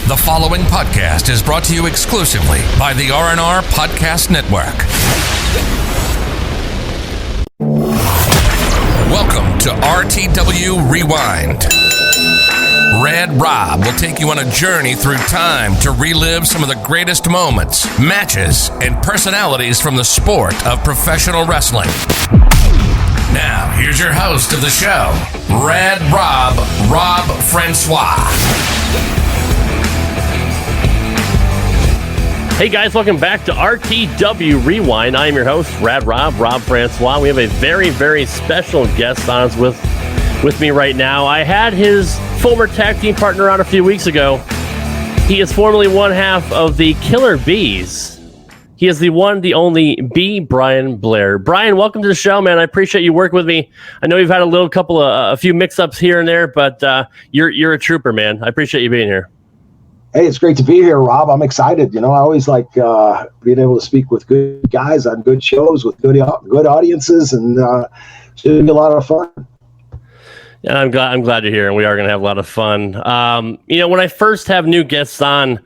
The following podcast is brought to you exclusively by the R&R Podcast Network. Welcome to RTW Rewind. Red Rob will take you on a journey through time to relive some of the greatest moments, matches, and personalities from the sport of professional wrestling. Now, here's your host of the show, Red Rob Francois. Hey guys, welcome back to RTW Rewind. I am your host, Rob Francois. We have a very, very special guest on with me right now. I had his former tag team partner on a few weeks ago. He is formerly one half of the Killer Bees. He is the one, the only B, Brian Blair. Brian, welcome to the show, man. I appreciate you working with me. I know you've had a few mix-ups here and there, but you're a trooper, man. I appreciate you being here. Hey, it's great to be here, Rob. I'm excited. I always like being able to speak with good guys on good shows with good audiences, and it's going to be a lot of fun. Yeah, I'm glad you're here, and we are going to have a lot of fun. When I first have new guests on,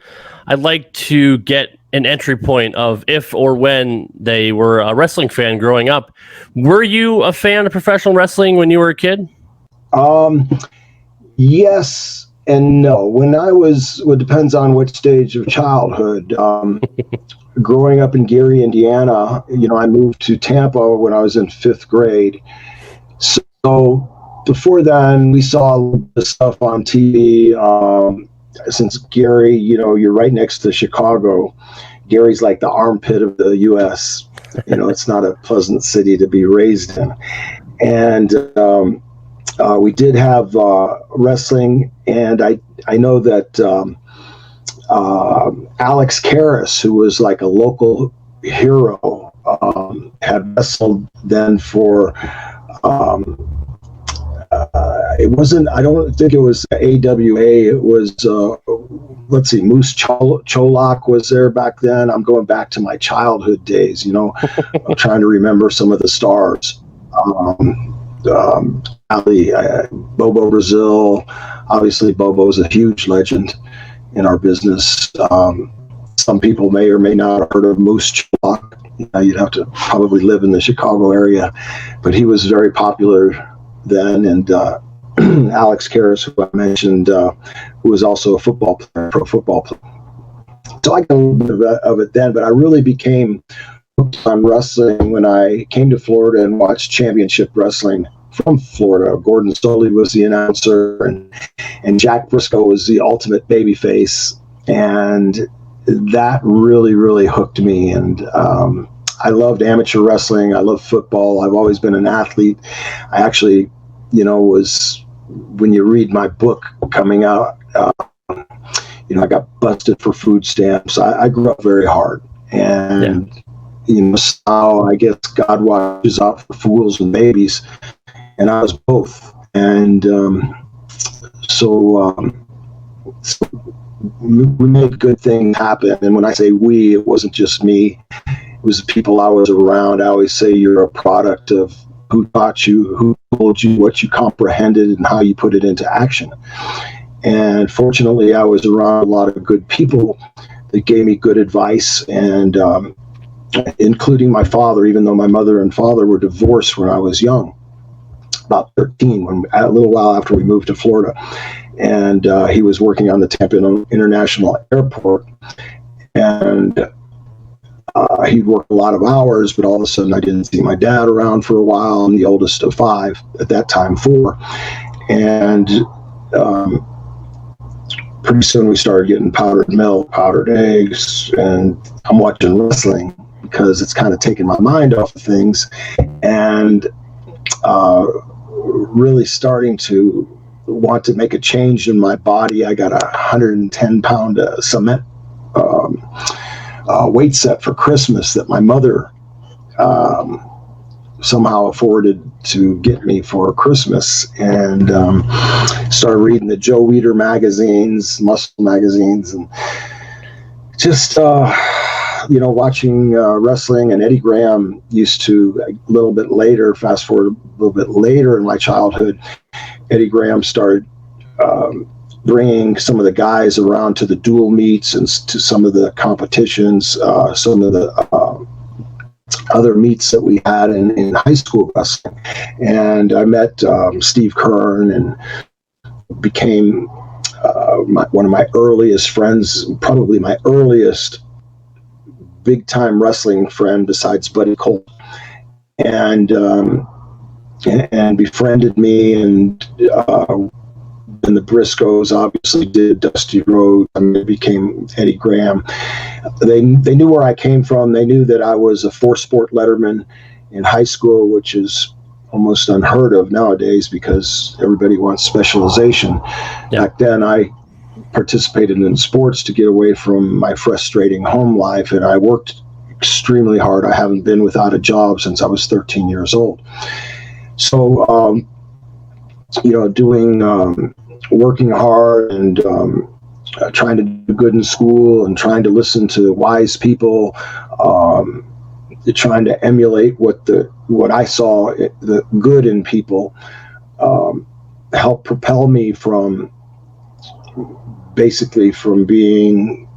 I'd like to get an entry point of if or when they were a wrestling fan growing up. Were you a fan of professional wrestling when you were a kid? Yes. And no, when I was, well, it depends on what stage of childhood. Growing up in Gary, Indiana, I moved to Tampa when I was in 5th grade. So before then, we saw the stuff on TV. Since Gary, you're right next to Chicago. Gary's like the armpit of the U.S. It's not a pleasant city to be raised in. And we did have wrestling, and I know that Alex Karras, who was like a local hero, had wrestled then for it wasn't, I don't think it was AWA, it was Moose Cholak was there back then. I'm going back to my childhood days, I'm trying to remember some of the stars. Bobo Brazil, obviously Bobo's a huge legend in our business. Some people may or may not have heard of Moose Cholak. You'd have to probably live in the Chicago area, but he was very popular then. And Alex Karras, who I mentioned, who was also a football player, pro football player. So I got a little bit of it then, but I really became hooked on wrestling when I came to Florida and watched championship wrestling from Florida. Gordon Soley was the announcer, and Jack Briscoe was the ultimate babyface, and that really, really hooked me. And I loved amateur wrestling. I love football. I've always been an athlete. I actually, was, when you read my book coming out, I got busted for food stamps. I grew up very hard, and how I guess God watches out for fools and babies. And I was both. And so we made good things happen. And when I say we, it wasn't just me. It was the people I was around. I always say you're a product of who taught you, who told you, what you comprehended, and how you put it into action. And fortunately, I was around a lot of good people that gave me good advice, and including my father, even though my mother and father were divorced when I was young. About 13, a little while after we moved to Florida, and he was working on the Tampa International Airport, and he'd work a lot of hours, but all of a sudden I didn't see my dad around for a while. I'm the oldest of 5, at that time 4, and pretty soon we started getting powdered milk, powdered eggs, and I'm watching wrestling because it's kind of taken my mind off of things, and really starting to want to make a change in my body. I got a 110-pound cement weight set for Christmas that my mother somehow afforded to get me for Christmas, and started reading the Joe Weider magazines, muscle magazines, and just watching wrestling, and Eddie Graham used to, a little bit later, fast forward a little bit later in my childhood, Eddie Graham started bringing some of the guys around to the dual meets and to some of the competitions, some of the other meets that we had in high school wrestling. And I met Steve Kern and became one of my earliest friends, probably my earliest big-time wrestling friend besides Buddy Colt, and befriended me, and the Briscoes obviously did, Dusty Rhodes, it became Eddie Graham. They knew where I came from. They knew that I was a 4-sport letterman in high school, which is almost unheard of nowadays because everybody wants specialization. Yeah. Back then, I participated in sports to get away from my frustrating home life, and I worked extremely hard. I haven't been without a job since I was 13 years old. So, working hard and trying to do good in school and trying to listen to wise people, trying to emulate what I saw, the good in people, helped propel me from being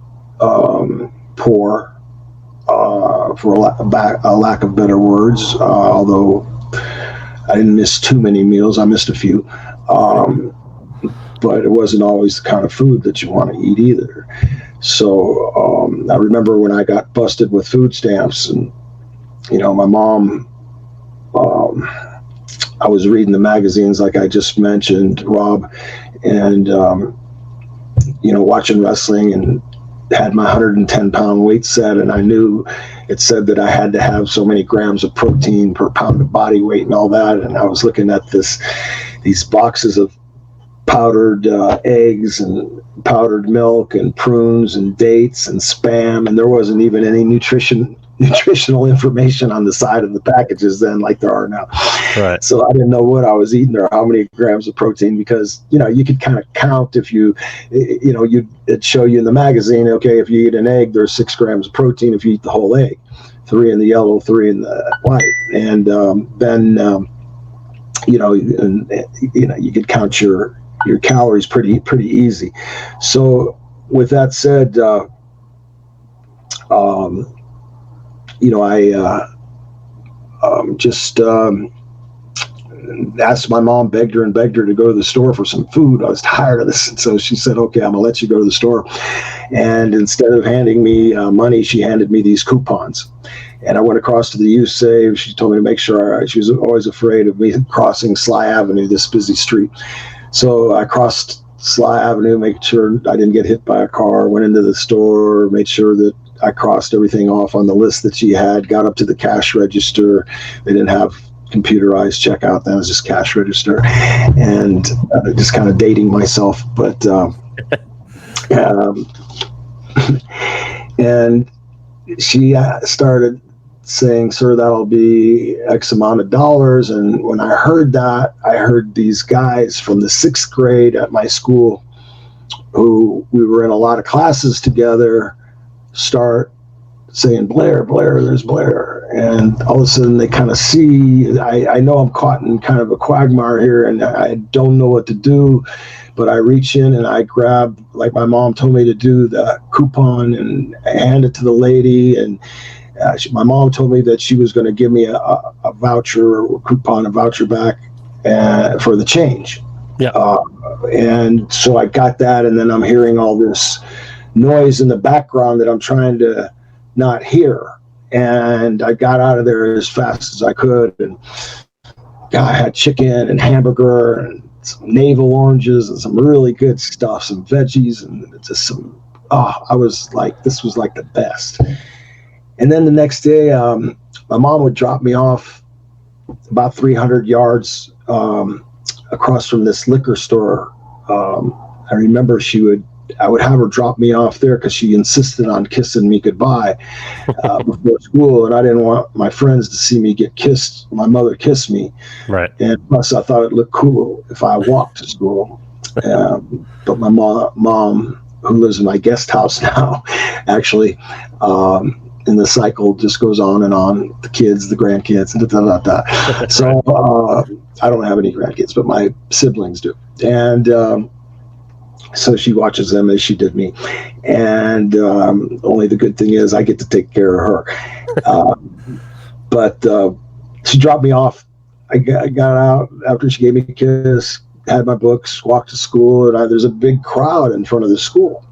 poor, for a lack of better words, although I didn't miss too many meals. I missed a few. But it wasn't always the kind of food that you want to eat either. So I remember when I got busted with food stamps, and my mom, I was reading the magazines like I just mentioned, Rob, and watching wrestling, and had my 110-pound weight set, and I knew it said that I had to have so many grams of protein per pound of body weight and all that, and I was looking at these boxes of powdered eggs and powdered milk and prunes and dates and Spam, and there wasn't even any nutritional information on the side of the packages then like there are now. Right. So I didn't know what I was eating or how many grams of protein, because you could kind of count if it'd show you in the magazine, okay, if you eat an egg, there's 6 grams of protein if you eat the whole egg, 3 in the yellow, 3 in the white, and then you could count your calories pretty easy. So with that said, I just asked my mom, begged her to go to the store for some food. I was tired of this. And so she said, okay, I'm gonna let you go to the store. And instead of handing me money, she handed me these coupons. And I went across to the youth save. She told me to make sure, she was always afraid of me crossing Sly Avenue, this busy street. So I crossed Sly Avenue, made sure I didn't get hit by a car, went into the store, made sure that I crossed everything off on the list that she had, got up to the cash register. They didn't have computerized checkout, that was just cash register. And just kind of dating myself. But, and she started saying, sir, that'll be X amount of dollars. And when I heard that, I heard these guys from the 6th grade at my school, who we were in a lot of classes together, start saying, Blair, there's Blair. And all of a sudden they kind of see, I know I'm caught in kind of a quagmire here, and I don't know what to do, but I reach in and I grab, like my mom told me to do, the coupon, and I hand it to the lady. And my mom told me that she was going to give me a voucher or coupon, a voucher back for the change. Yeah. And so I got that, and then I'm hearing all this noise in the background that I'm trying to not hear. And I got out of there as fast as I could, and I had chicken and hamburger and some navel oranges and some really good stuff, some veggies, and just some, I was like, this was like the best. And then the next day, my mom would drop me off about 300 yards across from this liquor store. I remember I would have her drop me off there because she insisted on kissing me goodbye before school, and I didn't want my friends to see me get kissed. My mother kissed me, right? And plus, I thought it looked cool if I walked to school. But my mom, who lives in my guest house now, actually, and the cycle just goes on and on. The kids, the grandkids, and So I don't have any grandkids, but my siblings do. And so she watches them as she did me. And only the good thing is I get to take care of her. But she dropped me off. I got out after she gave me a kiss, had my books, walked to school, and there's a big crowd in front of the school,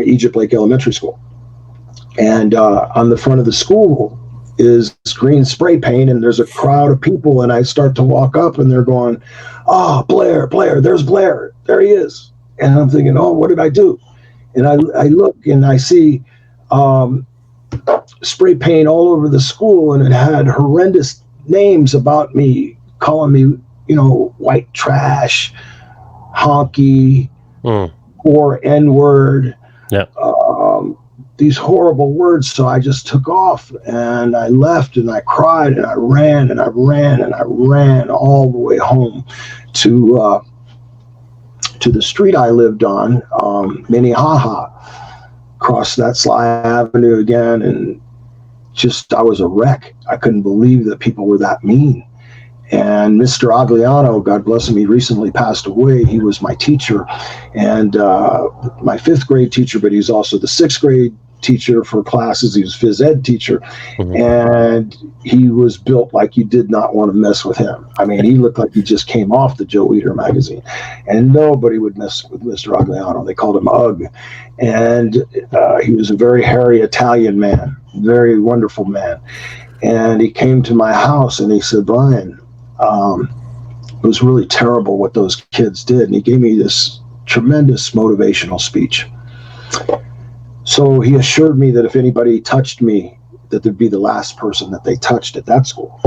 Egypt Lake Elementary School. And on the front of the school is green spray paint, and there's a crowd of people, and I start to walk up, and they're going, "Oh, Blair, there's Blair. There he is." And I'm thinking, "Oh, what did I do?" And I look, and I see spray paint all over the school, and it had horrendous names about me, calling me, white trash, honky, or N-word. Yeah. These horrible words. So I just took off and I left, and I cried, and I ran and I ran and I ran all the way home to the street I lived on, Minnehaha. Crossed that Sly Avenue again, and I was a wreck. I couldn't believe that people were that mean. And Mr. Agliano, God bless him, he recently passed away. He was my teacher, and my 5th grade teacher, but he's also the 6th grade teacher for classes. He was phys ed teacher, and he was built like you did not want to mess with him. I mean, he looked like he just came off the Joe Weider magazine, and nobody would mess with Mr. Agliano. They called him Ugg, and he was a very hairy Italian man, very wonderful man. And he came to my house and he said, "Brian, it was really terrible what those kids did." And he gave me this tremendous motivational speech. So he assured me that if anybody touched me, that there'd be the last person that they touched at that school.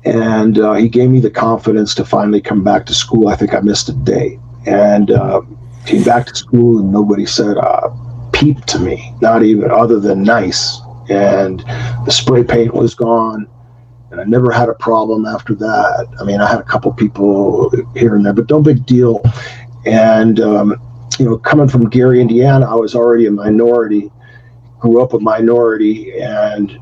And he gave me the confidence to finally come back to school. I think I missed a day. And came back to school, and nobody said peep to me, not even other than nice. And the spray paint was gone. And I never had a problem after that. I mean, I had a couple people here and there, but no big deal. And, coming from Gary, Indiana, I was already a minority, grew up a minority, and,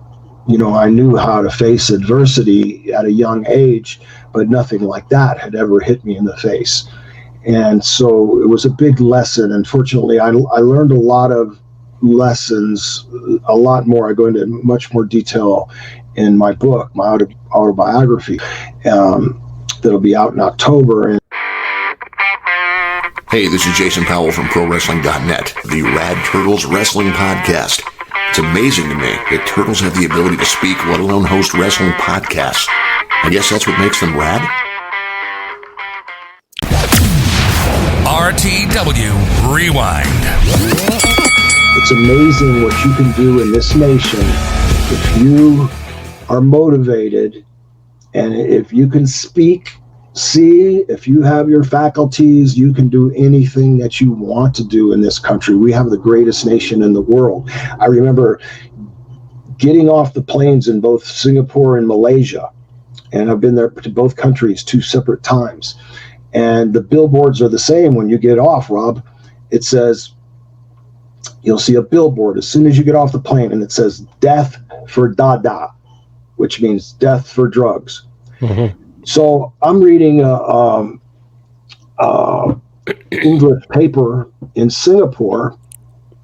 I knew how to face adversity at a young age, but nothing like that had ever hit me in the face. And so it was a big lesson. Unfortunately, I learned a lot of lessons, a lot more. I go into much more detail in my book, my autobiography, that'll be out in October. Hey, this is Jason Powell from ProWrestling.net, the Rad Turtles Wrestling Podcast. It's amazing to me that turtles have the ability to speak, let alone host wrestling podcasts. I guess that's what makes them rad. RTW Rewind. It's amazing what you can do in this nation if you are motivated, and if you can speak, see, if you have your faculties, you can do anything that you want to do in this country. We have the greatest nation in the world. I remember getting off the planes in both Singapore and Malaysia, and I've been there to both countries 2 separate times. And the billboards are the same when you get off, Rob. It says, you'll see a billboard as soon as you get off the plane, and it says "Death for Dada," which means death for drugs. So I'm reading English paper in Singapore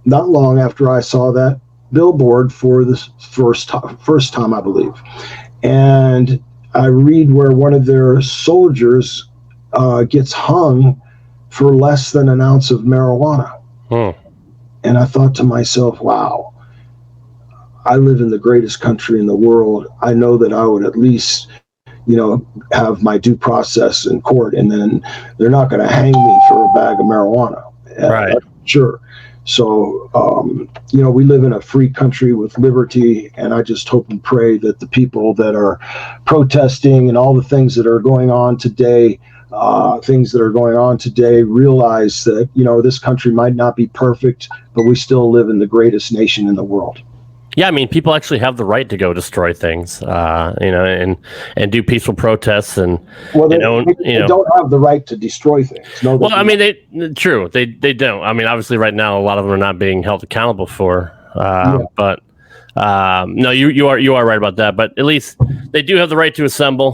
not long after I saw that billboard for the first time, I believe. And I read where one of their soldiers gets hung for less than an ounce of marijuana. And I thought to myself, wow, I live in the greatest country in the world. I know that I would at least, have my due process in court, and then they're not going to hang me for a bag of marijuana. Right. Sure. So, we live in a free country with liberty, and I just hope and pray that the people that are protesting and all the things that are going on today, realize that, this country might not be perfect, but we still live in the greatest nation in the world. Yeah, I mean, people actually have the right to go destroy things, and do peaceful protests, and they don't have the right to destroy things. No, well, I mean, they don't. I mean, obviously, right now, a lot of them are not being held accountable for But no, you are right about that. But at least they do have the right to assemble.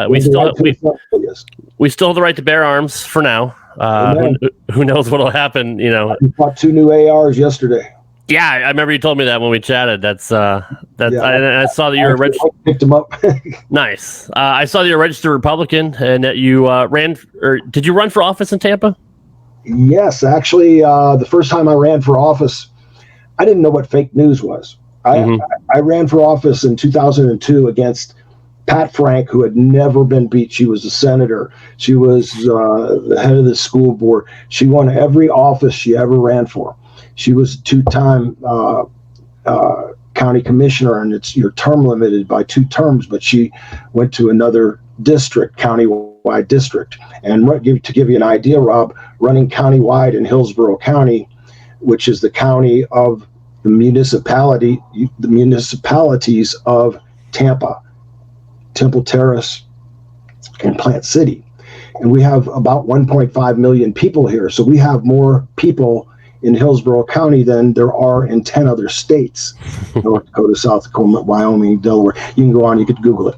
We still have the right to bear arms for now. Who knows what'll happen? We bought 2 new ARs yesterday. Yeah, I remember you told me that when we chatted. I saw that you were registered. Picked them up. Nice. I saw that you're a registered Republican and that you did you run for office in Tampa? Yes, actually, the first time I ran for office, I didn't know what fake news was. I ran for office in 2002 against Pat Frank, who had never been beat. She was a senator. She was the head of the school board. She won every office she ever ran for. She was a 2-time county commissioner, and you're term limited by 2 terms, but she went to another district, countywide district. And to give you an idea, Rob, running countywide in Hillsborough County, which is the county of the municipalities of Tampa, Temple Terrace, and Plant City. And we have about 1.5 million people here. So we have more people in Hillsborough County than there are in 10 other states. North Dakota, South Dakota, Wyoming, Delaware. You can go on, you could Google it.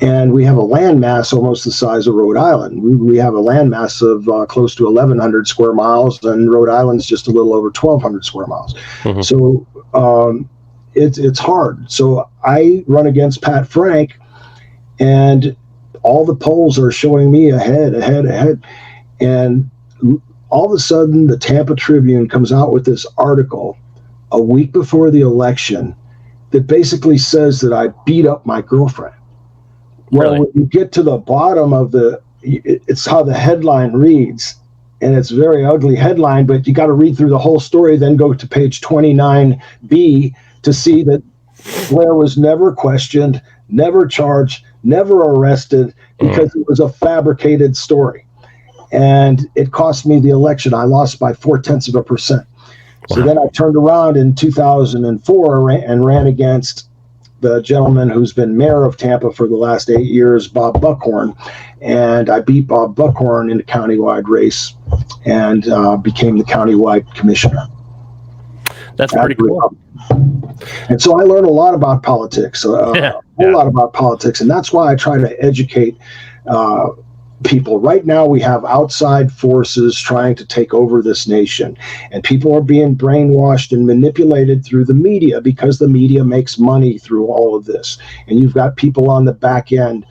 And we have a land mass almost the size of Rhode Island. We have a land mass of close to 1,100 square miles, and Rhode Island's just a little over 1,200 square miles. So it's hard. So I run against Pat Frank, and all the polls are showing me ahead. And all of a sudden, the Tampa Tribune comes out with this article a week before the election that basically says that I beat up my girlfriend. Well, when you get to the bottom of it's how the headline reads, and it's a very ugly headline, but you got to read through the whole story, then go to page 29B to see that Blair was never questioned, never charged, never arrested, because it was a fabricated story. And it cost me the election. I lost by 0.4%. So then I turned around in 2004 and ran against the gentleman who's been mayor of Tampa for the last 8 years, Bob Buckhorn. And I beat Bob Buckhorn in a countywide race and became the countywide commissioner. That's pretty cool. And so I learned a lot about politics, a whole lot about politics. And that's why I try to educate people. Right now we have outside forces trying to take over this nation, and people are being brainwashed and manipulated through the media because the media makes money through all of this. And you've got people on the back end,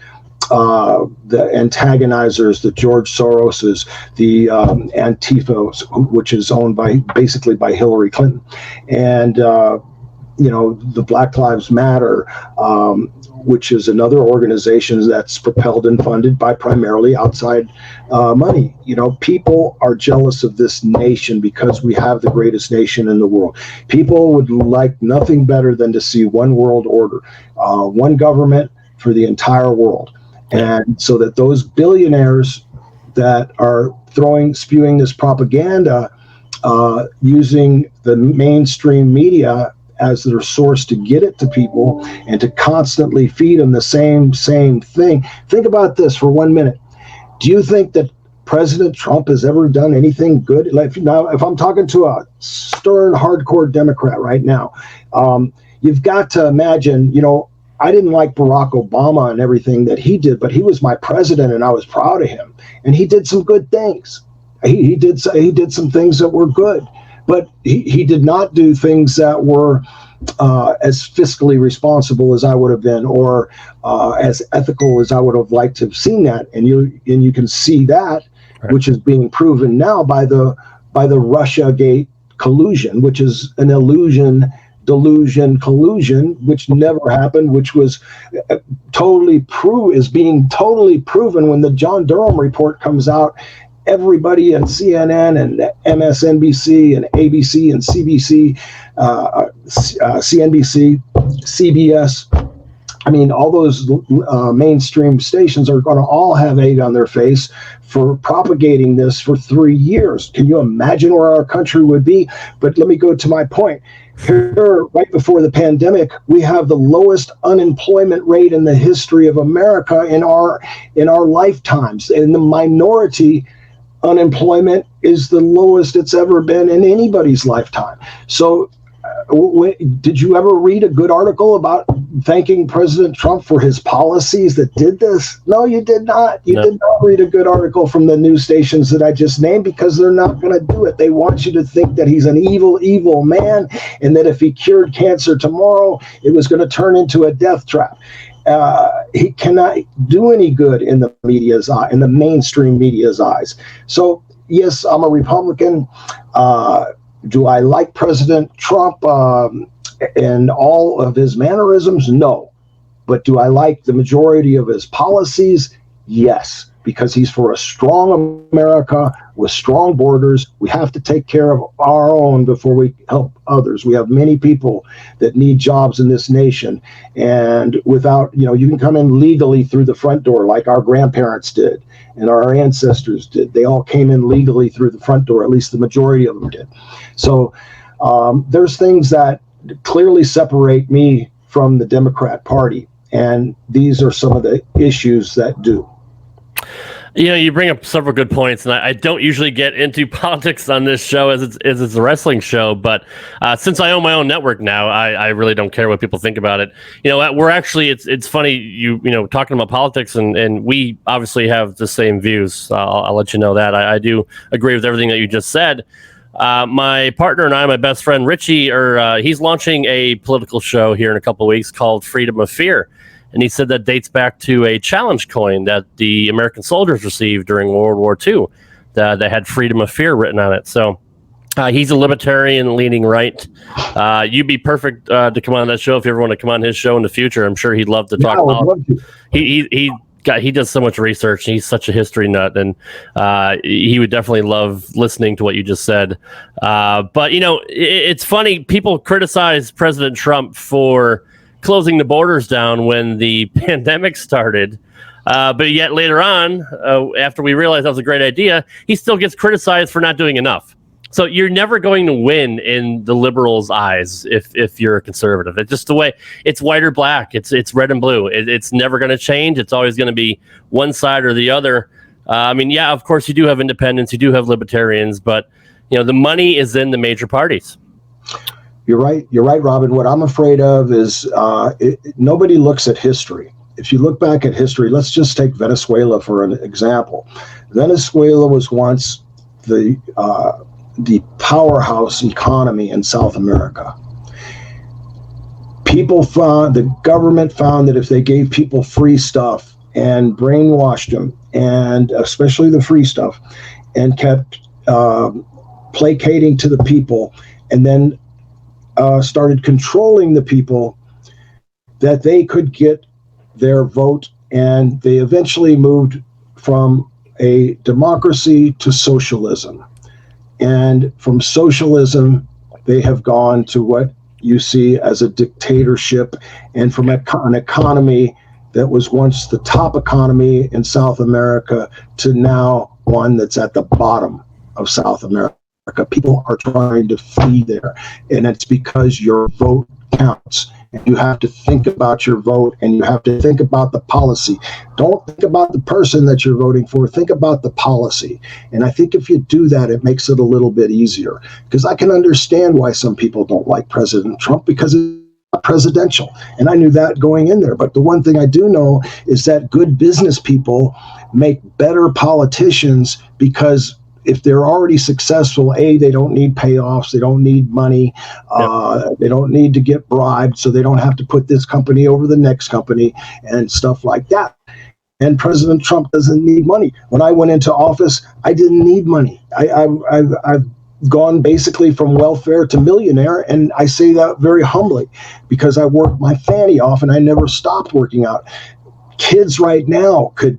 the antagonizers, the George Soroses, the Antifa, which is owned basically by Hillary Clinton, and the Black Lives Matter, which is another organization that's propelled and funded by primarily outside money. People are jealous of this nation because we have the greatest nation in the world. People would like nothing better than to see one world order, one government for the entire world. And so that those billionaires that are spewing this propaganda using the mainstream media as their source to get it to people and to constantly feed them the same thing. Think about this for 1 minute. Do you think that President Trump has ever done anything good? Now, if I'm talking to a stern, hardcore Democrat right now, you've got to imagine, I didn't like Barack Obama and everything that he did, but he was my president and I was proud of him. And he did some good things. He did some things that were good. But he did not do things that were as fiscally responsible as I would have been, or as ethical as I would have liked to have seen that. And you can see that, right, which is being proven now by the Russiagate collusion, which is an illusion, delusion, collusion, which never happened, which was is being totally proven when the John Durham report comes out. Everybody at CNN and MSNBC and ABC and CBC, CNBC, CBS, all those mainstream stations are going to all have egg on their face for propagating this for 3 years. Can you imagine where our country would be? But let me go to my point. Here, right before the pandemic, we have the lowest unemployment rate in the history of America in our lifetimes. And the minority unemployment is the lowest it's ever been in anybody's lifetime. So Did you ever read a good article about thanking President Trump for his policies that did this? No, you did not. You did not read a good article from the news stations that I just named, because they're not going to do it. They want you to think that he's an evil, evil man, and that if he cured cancer tomorrow, it was going to turn into a death trap. He cannot do any good in the media's eye, in the mainstream media's eyes. So, yes, I'm a Republican. Do I like President Trump and all of his mannerisms? No. But do I like the majority of his policies? Yes, because he's for a strong America with strong borders. We have to take care of our own before we help others. We have many people that need jobs in this nation. And without, you can come in legally through the front door like our grandparents did and our ancestors did. They all came in legally through the front door, at least the majority of them did. So there's things that clearly separate me from the Democrat Party. And these are some of the issues that do. You bring up several good points, and I don't usually get into politics on this show as it's a wrestling show, but since I own my own network now, I really don't care what people think about it. We're actually, it's funny, talking about politics, and we obviously have the same views. I'll let you know that. I do agree with everything that you just said. My partner and I, my best friend Richie, he's launching a political show here in a couple of weeks called Freedom of Fear. And he said that dates back to a challenge coin that the American soldiers received during World War II that had Freedom of Fear written on it. So he's a libertarian leaning right. You'd be perfect to come on that show if you ever want to come on his show in the future. I'm sure he'd love to talk about it. He does so much research. He's such a history nut, and he would definitely love listening to what you just said. But, it's funny. People criticize President Trump for closing the borders down when the pandemic started. But yet later on, after we realized that was a great idea, he still gets criticized for not doing enough. So you're never going to win in the liberals' eyes if you're a conservative. It's just the way it's white or black. It's red and blue. It's never going to change. It's always going to be one side or the other. Of course you do have independents, you do have libertarians, but the money is in the major parties. You're right, Robin. What I'm afraid of is nobody looks at history. If you look back at history, let's just take Venezuela for an example. Venezuela was once the powerhouse economy in South America. The government found that if they gave people free stuff and brainwashed them, and especially the free stuff, and kept placating to the people, and then started controlling the people, that they could get their vote, and they eventually moved from a democracy to socialism. And from socialism, they have gone to what you see as a dictatorship, and from an economy that was once the top economy in South America to now one that's at the bottom of South America. People are trying to flee there, and it's because your vote counts. And you have to think about your vote, and you have to think about the policy. Don't think about the person that you're voting for. Think about the policy. And I think if you do that, it makes it a little bit easier. Because I can understand why some people don't like President Trump, because it's not presidential. And I knew that going in there. But the one thing I do know is that good business people make better politicians, because if they're already successful, they don't need payoffs, they don't need money, they don't need to get bribed, so they don't have to put this company over the next company and stuff like that. And President Trump doesn't need money. When I went into office, I didn't need money. I've gone basically from welfare to millionaire, and I say that very humbly, because I worked my fanny off and I never stopped working out. Kids right now could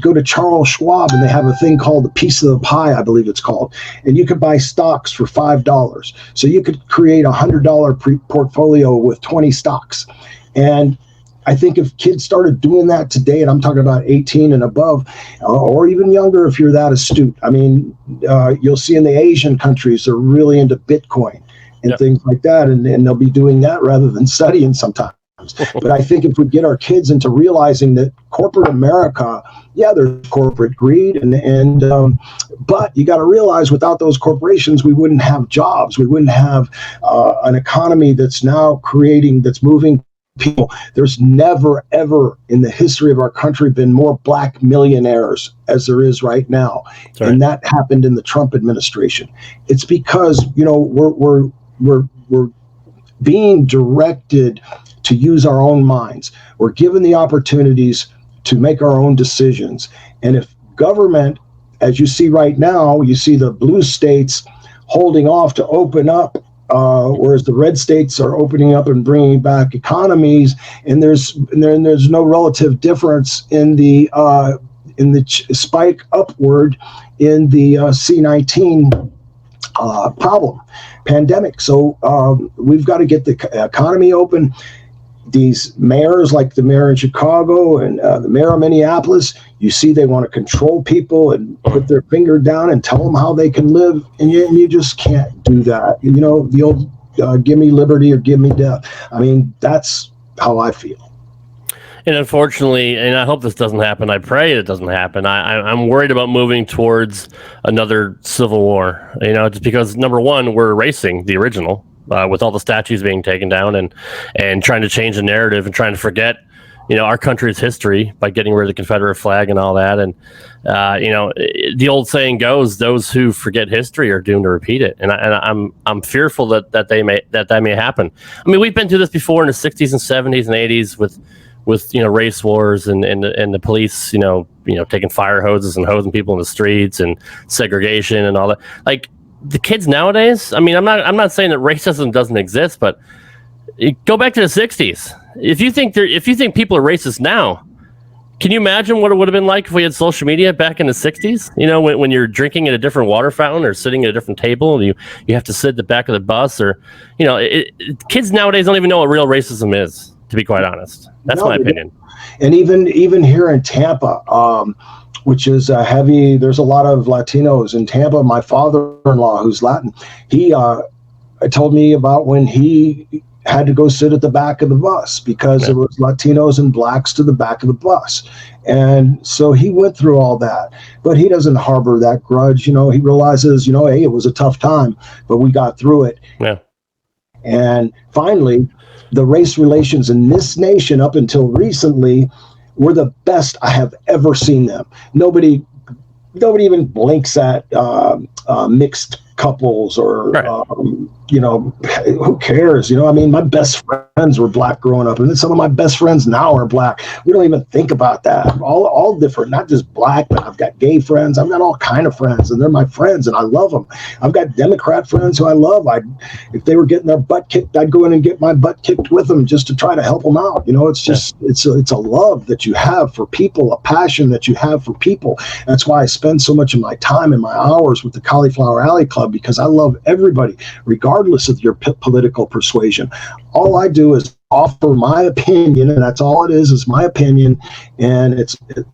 go to Charles Schwab, and they have a thing called the piece of the pie, I believe it's called. And you could buy stocks for $5. So you could create a $100 portfolio with 20 stocks. And I think if kids started doing that today, and I'm talking about 18 and above, or even younger if you're that astute, you'll see in the Asian countries, they're really into Bitcoin and things like that. And they'll be doing that rather than studying sometimes. But I think if we get our kids into realizing that corporate America, yeah, there's corporate greed, but you got to realize without those corporations, we wouldn't have jobs. We wouldn't have an economy that's now that's moving people. There's never, ever in the history of our country been more black millionaires as there is right now. Sorry. And that happened in the Trump administration. It's because, we're being directed to use our own minds. We're given the opportunities to make our own decisions. And if government, as you see right now, you see the blue states holding off to open up, whereas the red states are opening up and bringing back economies, and there's no relative difference in the spike upward in the C-19 pandemic. So we've got to get the economy open. These mayors, like the mayor in Chicago and the mayor of Minneapolis, you see they want to control people and put their finger down and tell them how they can live, and you just can't do that. The old give me liberty or give me death. I mean, that's how I feel. And unfortunately, and I hope this doesn't happen, I pray it doesn't happen, I'm worried about moving towards another civil war, just because, number one, we're erasing the original with all the statues being taken down and trying to change the narrative and trying to forget, our country's history by getting rid of the Confederate flag and all that. And, the old saying goes, those who forget history are doomed to repeat it. And I'm fearful that may happen. I mean, we've been through this before in the 60s and 70s and 80s with race wars and the police, taking fire hoses and hosing people in the streets and segregation and all that. Like, the kids nowadays, I mean, I'm not saying that racism doesn't exist, but go back to the 60s. If you think people are racist now, can you imagine what it would have been like if we had social media back in the 60s? When you're drinking at a different water fountain or sitting at a different table and you have to sit at the back of the bus, or kids nowadays don't even know what real racism is, to be quite honest. That's my opinion. And even here in Tampa, which is there's a lot of Latinos in Tampa. My father-in-law, who's Latin, he told me about when he had to go sit at the back of the bus because there was Latinos and blacks to the back of the bus. And so he went through all that, but he doesn't harbor that grudge. He realizes, hey, it was a tough time, but we got through it. Yeah. And finally, the race relations in this nation up until recently were the best I have ever seen them. Nobody even blinks at mixed couples or, who cares? I mean, my best friends were black growing up, and then some of my best friends now are black. We don't even think about that. All different, not just black, but I've got gay friends. I've got all kind of friends, and they're my friends, and I love them. I've got Democrat friends who I love. If they were getting their butt kicked, I'd go in and get my butt kicked with them just to try to help them out. It's just, it's a love that you have for people, a passion that you have for people. That's why I spend so much of my time and my hours with the Cauliflower Alley Club, because I love everybody, regardless of your political persuasion. All I do is offer my opinion, and that's all it is my opinion. And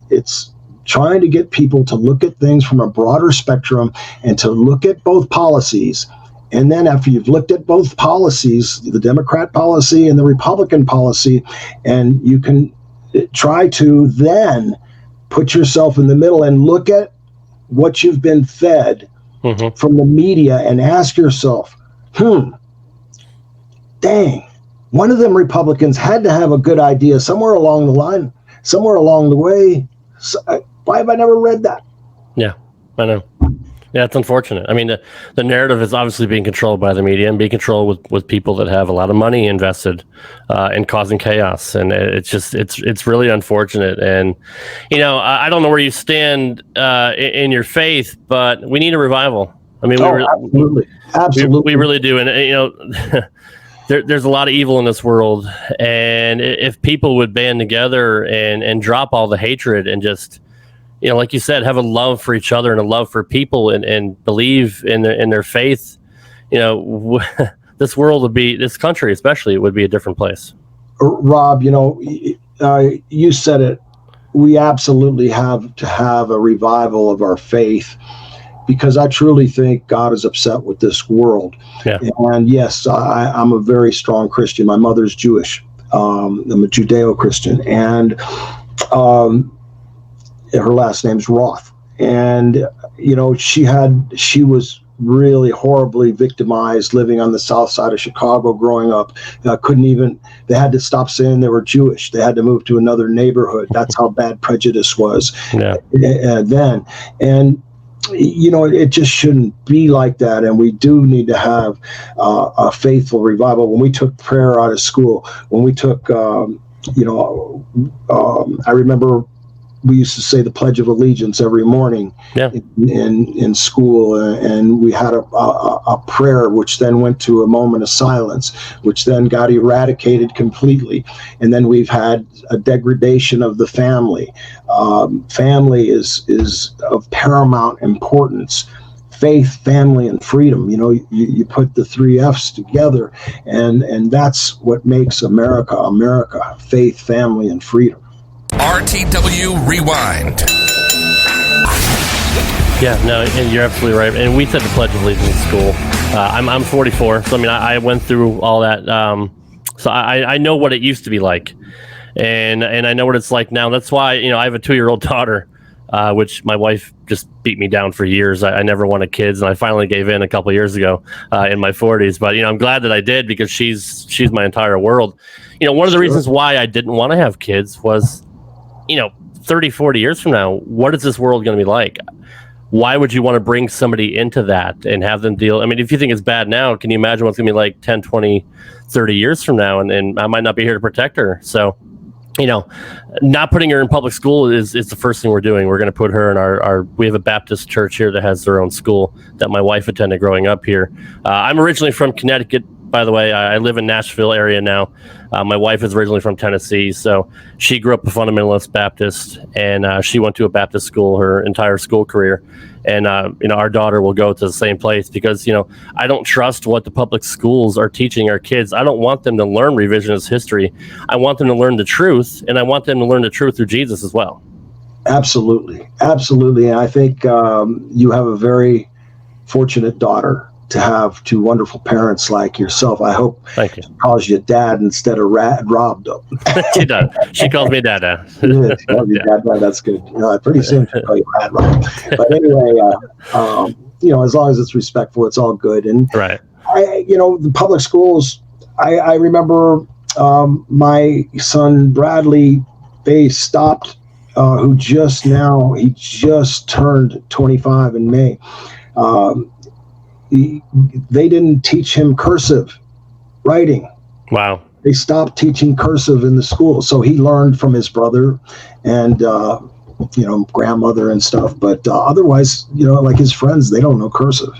it's trying to get people to look at things from a broader spectrum and to look at both policies. And then after you've looked at both policies, the Democrat policy and the Republican policy, and you can try to then put yourself in the middle and look at what you've been fed from the media and ask yourself, dang, one of them Republicans had to have a good idea somewhere along the line, somewhere along the way. So, why have I never read that? Yeah, I know. Yeah, it's unfortunate. I mean, the narrative is obviously being controlled by the media and being controlled with people that have a lot of money invested in causing chaos. And it's really unfortunate. And, I don't know where you stand in your faith, but we need a revival. I mean, absolutely. We really do. And, there's a lot of evil in this world. And if people would band together and drop all the hatred and just, like you said, have a love for each other and a love for people and believe in their faith, this world would be, this country especially, would be a different place. Rob, you said it. We absolutely have to have a revival of our faith, because I truly think God is upset with this world. Yeah. And yes, I'm a very strong Christian. My mother's Jewish. I'm a Judeo-Christian, and her last name's Roth. And, she was really horribly victimized living on the south side of Chicago growing up. They had to stop saying they were Jewish. They had to move to another neighborhood. That's how bad prejudice was then. And, it just shouldn't be like that. And we do need to have a faithful revival. When we took prayer out of school, when we took, I remember we used to say the Pledge of Allegiance every morning in school, and we had a prayer, which then went to a moment of silence, which then got eradicated completely. And then we've had a degradation of the family. Family is of paramount importance. Faith, family, and freedom. You put the 3 F's together, and that's what makes America America: faith, family, and freedom. RTW Rewind. Yeah, no, and you're absolutely right. And we said the Pledge of Allegiance in school. I'm 44, so I went through all that. So I know what it used to be like, and I know what it's like now. That's why I have a 2-year-old daughter, which my wife just beat me down for years. I never wanted kids, and I finally gave in a couple years ago in my 40s. But I'm glad that I did, because she's my entire world. One of the reasons why I didn't want to have kids was, 30, 40 years from now, what is this world going to be like? Why would you want to bring somebody into that and have them deal? If you think it's bad now, can you imagine what's going to be like 10, 20, 30 years from now? And I might not be here to protect her. So, not putting her in public school is the first thing we're doing. We're going to put her in we have a Baptist church here that has their own school that my wife attended growing up here. I'm originally from Connecticut, by the way. I live in Nashville area now. My wife is originally from Tennessee, so she grew up a fundamentalist Baptist, and she went to a Baptist school her entire school career. And our daughter will go to the same place, because I don't trust what the public schools are teaching our kids. I don't want them to learn revisionist history. I want them to learn the truth, and I want them to learn the truth through Jesus as well. Absolutely, and I think you have a very fortunate daughter to have 2 wonderful parents like yourself. I hope Thank you. She calls you Dad instead of Rob, though. She does. She calls me Dada. Yeah, she calls you Dad. That's good. Pretty soon she'll call you Rad Rob. But anyway, as long as it's respectful, it's all good. And right. The public schools, I remember my son Bradley, they stopped, who he just turned 25 in May. They didn't teach him cursive writing. Wow. They stopped teaching cursive in the school. So he learned from his brother and, grandmother and stuff. But otherwise, like his friends, they don't know cursive.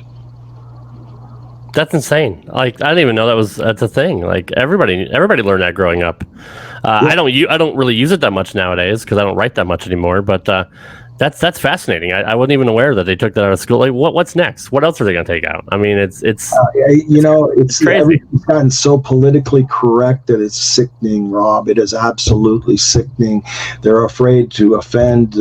That's insane. Like, I didn't even know that's a thing. Like, everybody learned that growing up. I don't really use it that much nowadays, because I don't write that much anymore. But that's fascinating. I wasn't even aware that they took that out of school. Like, what's next? What else are they going to take out? It's crazy. Everything's gotten so politically correct that it's sickening, Rob. It is absolutely sickening. They're afraid to offend.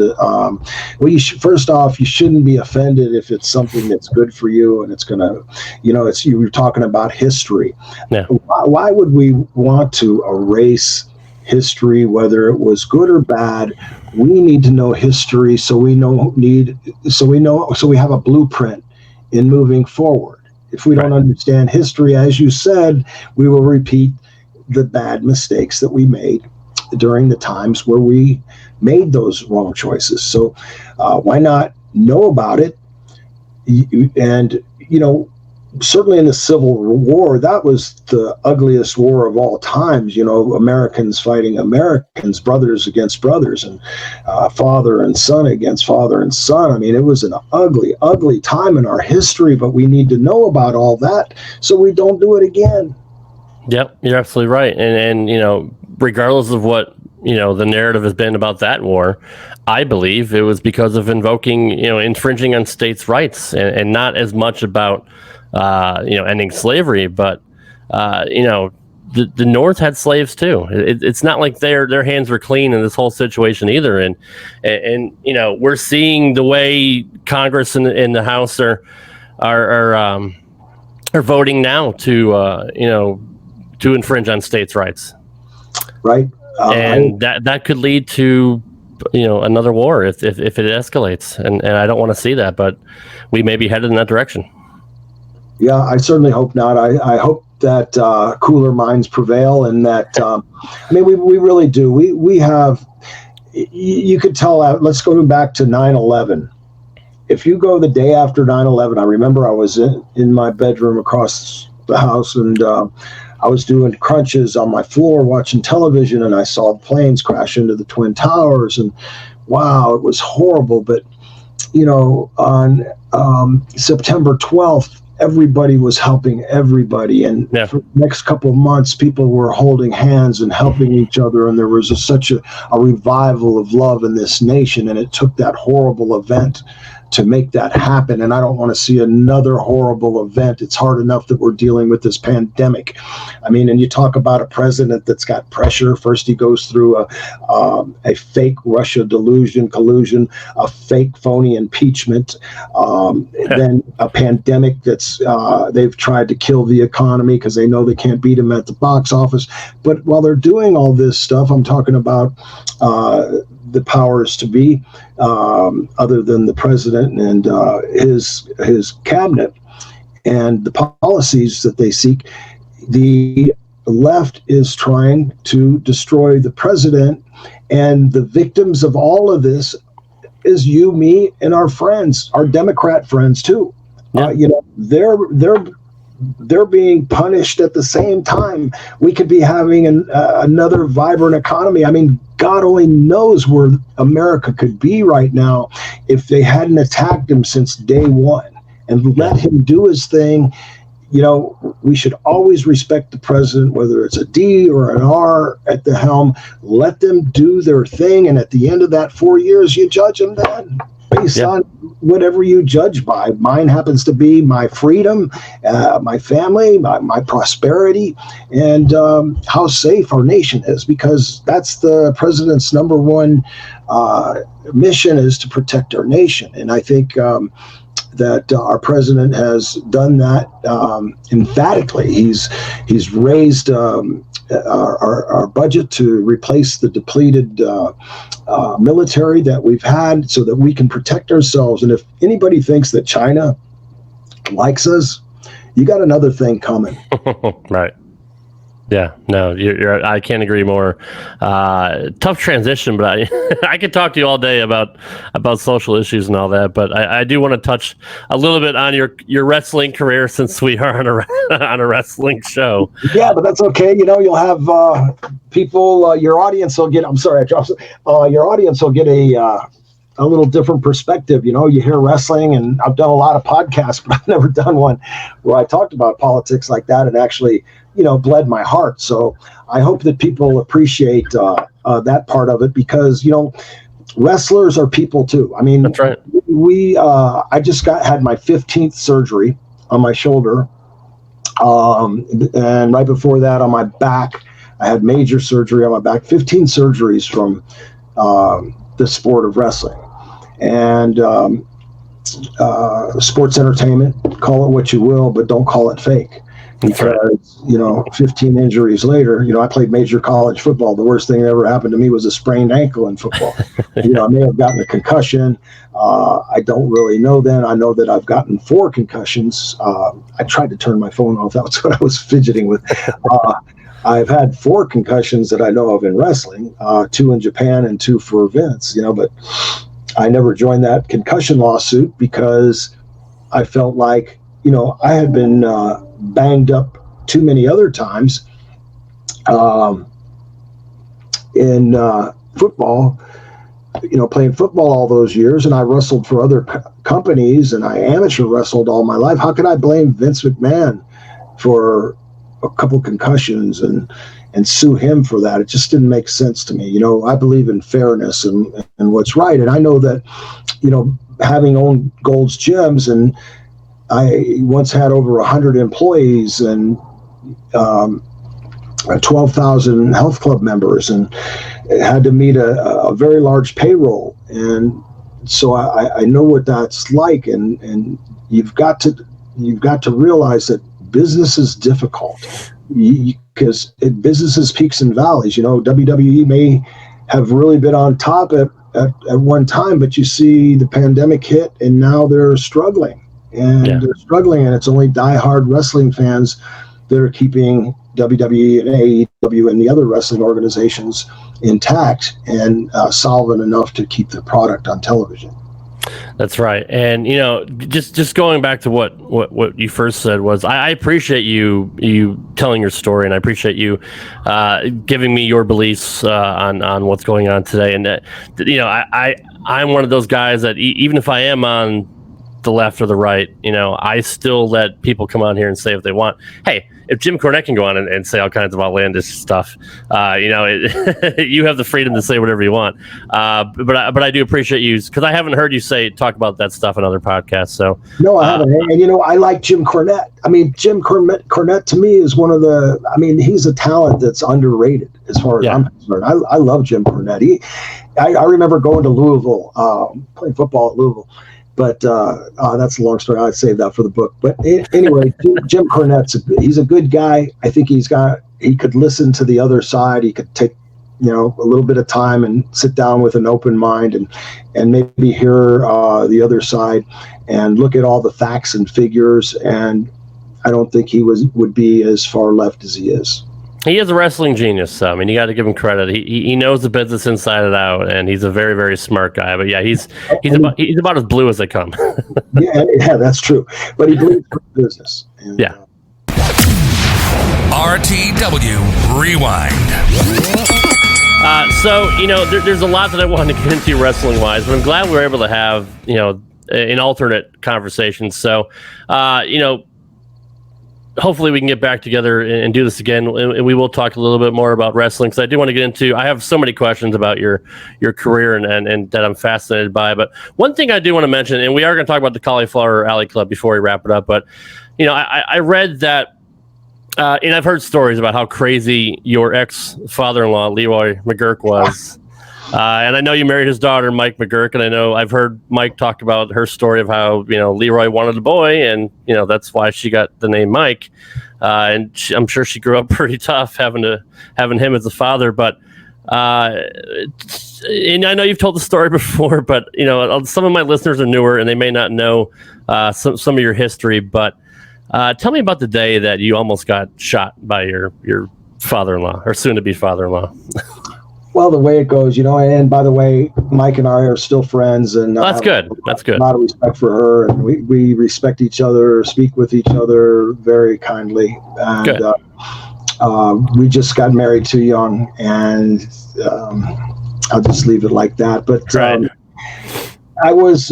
First off, you shouldn't be offended if it's something that's good for you, and it's going to, you were talking about history. Yeah. Why would we want to erase history, whether it was good or bad? We need to know history so we have a blueprint in moving forward. If we don't understand history, as you said, we will repeat the bad mistakes that we made during the times where we made those wrong choices. So why not know about it? And certainly in the Civil War, that was the ugliest war of all times. Americans fighting Americans, brothers against brothers, and father and son against father and son. It was an ugly, ugly time in our history, but we need to know about all that so we don't do it again. Yep, you're absolutely right. And regardless of what the narrative has been about that war, I believe it was because of infringing on states' rights, and not as much about ending slavery, but the North had slaves too. It's not like their hands were clean in this whole situation either. And we're seeing the way Congress and the House are voting now to infringe on states' rights. right? And that could lead to, another war if it escalates. And I don't want to see that, but we may be headed in that direction. Yeah, I certainly hope not. I hope that cooler minds prevail, and that we really do. We have. You could tell. Let's go back to 9/11. If you go the day after 9/11, I remember I was in my bedroom across the house, and I was doing crunches on my floor watching television, and I saw planes crash into the Twin Towers, and wow, it was horrible. But on September 12th, everybody was helping everybody, and for the next couple of months, people were holding hands and helping each other, and there was such a revival of love in this nation, and it took that horrible event to make that happen. And I don't want to see another horrible event. It's hard enough that we're dealing with this pandemic. And you talk about a president that's got pressure. First, he goes through a fake Russia collusion, a fake phony impeachment, then a pandemic that's they've tried to kill the economy because they know they can't beat him at the box office. But while they're doing all this stuff, I'm talking about the powers to be, other than the president and his cabinet, and the policies that they seek. The left is trying to destroy the president, and the victims of all of this is you, me, and our friends, our Democrat friends too. They're being punished at the same time. We could be having another vibrant economy. God only knows where America could be right now if they hadn't attacked him since day one and let him do his thing. We should always respect the president, whether it's a D or an R at the helm. Let them do their thing, and at the end of that 4 years, you judge them then based on whatever you judge by. Mine happens to be my freedom, my family, my prosperity, and how safe our nation is, because that's the president's number one mission, is to protect our nation. And I think that our president has done that emphatically. He's raised our budget to replace the depleted military that we've had, so that we can protect ourselves. And if anybody thinks that China likes us, you got another thing coming. Right. Yeah, no, you're I can't agree more. Tough transition, but I could talk to you all day about social issues and all that. But I do want to touch a little bit on your wrestling career, since we are on a wrestling show. Yeah, but that's okay. You'll have people. Your audience will get. I'm sorry, I dropped. Your audience will get a little different perspective. You hear wrestling, and I've done a lot of podcasts, but I've never done one where I talked about politics like that and actually, bled my heart. So I hope that people appreciate that part of it, because, wrestlers are people too. That's right. I just had my 15th surgery on my shoulder. And right before that on my back, I had major surgery on my back, 15 surgeries from the sport of wrestling. And sports entertainment, call it what you will, but don't call it fake. Because, 15 injuries later, I played major college football. The worst thing that ever happened to me was a sprained ankle in football. I may have gotten a concussion. I don't really know then. I know that I've gotten 4 concussions. I tried to turn my phone off. That's what I was fidgeting with. I've had 4 concussions that I know of in wrestling, 2 in Japan and 2 for Vince, but I never joined that concussion lawsuit because I felt like, I had been banged up too many other times in football, playing football all those years, and I wrestled for other companies, and I amateur wrestled all my life. How could I blame Vince McMahon for a couple concussions and sue him for that? It just didn't make sense to me. I believe in fairness and what's right. And I know that, having owned Gold's Gyms, and I once had over 100 employees and 12,000 health club members, and had to meet a very large payroll. And so I know what that's like. And you've got to realize that business is difficult. You because businesses peaks and valleys. WWE may have really been on top at one time, but you see the pandemic hit, and now they're struggling, and it's only diehard wrestling fans that are keeping WWE and AEW and the other wrestling organizations intact and solvent enough to keep the product on television. That's right. And, just going back to what you first said was, I appreciate you telling your story, and I appreciate you giving me your beliefs on what's going on today. And, I'm one of those guys that even if I am on the left or the right, I still let people come on here and say what they want. Hey, if Jim Cornette can go on and say all kinds of outlandish stuff, you have the freedom to say whatever you want. But I do appreciate you, because I haven't heard you talk about that stuff in other podcasts. So no, I haven't. And I like Jim Cornette. I mean, Jim Cornette to me is one of the. I mean, he's a talent that's underrated as far as I'm concerned. I love Jim Cornette. I remember going to Louisville, playing football at Louisville. But that's a long story. I'd save that for the book. But anyway, Jim Cornette's he's a good guy. I think he could listen to the other side. He could take, a little bit of time and sit down with an open mind and maybe hear the other side and look at all the facts and figures. And I don't think he would be as far left as he is. He is a wrestling genius. So, I mean, you got to give him credit. He knows the business inside and out, and he's a very, very smart guy. But yeah, he's about as blue as they come. yeah, that's true. But he believes in business. And, RTW Rewind. So there's a lot that I wanted to get into wrestling wise, but I'm glad we were able to have an alternate conversation. So hopefully we can get back together and do this again, and we will talk a little bit more about wrestling, because I do want to get into. I have so many questions about your career and that I'm fascinated by. But one thing I do want to mention, and we are going to talk about the Cauliflower Alley Club before we wrap it up. But I read that, and I've heard stories about how crazy your ex-father-in-law Leroy McGurk was. And I know you married his daughter, Mike McGurk, and I know I've heard Mike talk about her story of how, Leroy wanted a boy, and, that's why she got the name Mike. And I'm sure she grew up pretty tough having him as a father. But, and I know you've told the story before, but, some of my listeners are newer and they may not know some of your history. But tell me about the day that you almost got shot by your father-in-law, or soon-to-be father-in-law. Well, the way it goes, and by the way, Mike and I are still friends, and that's good. That's good. A lot of respect for her, and we respect each other, speak with each other very kindly, and good. We just got married too young, and I'll just leave it like that. But right. I was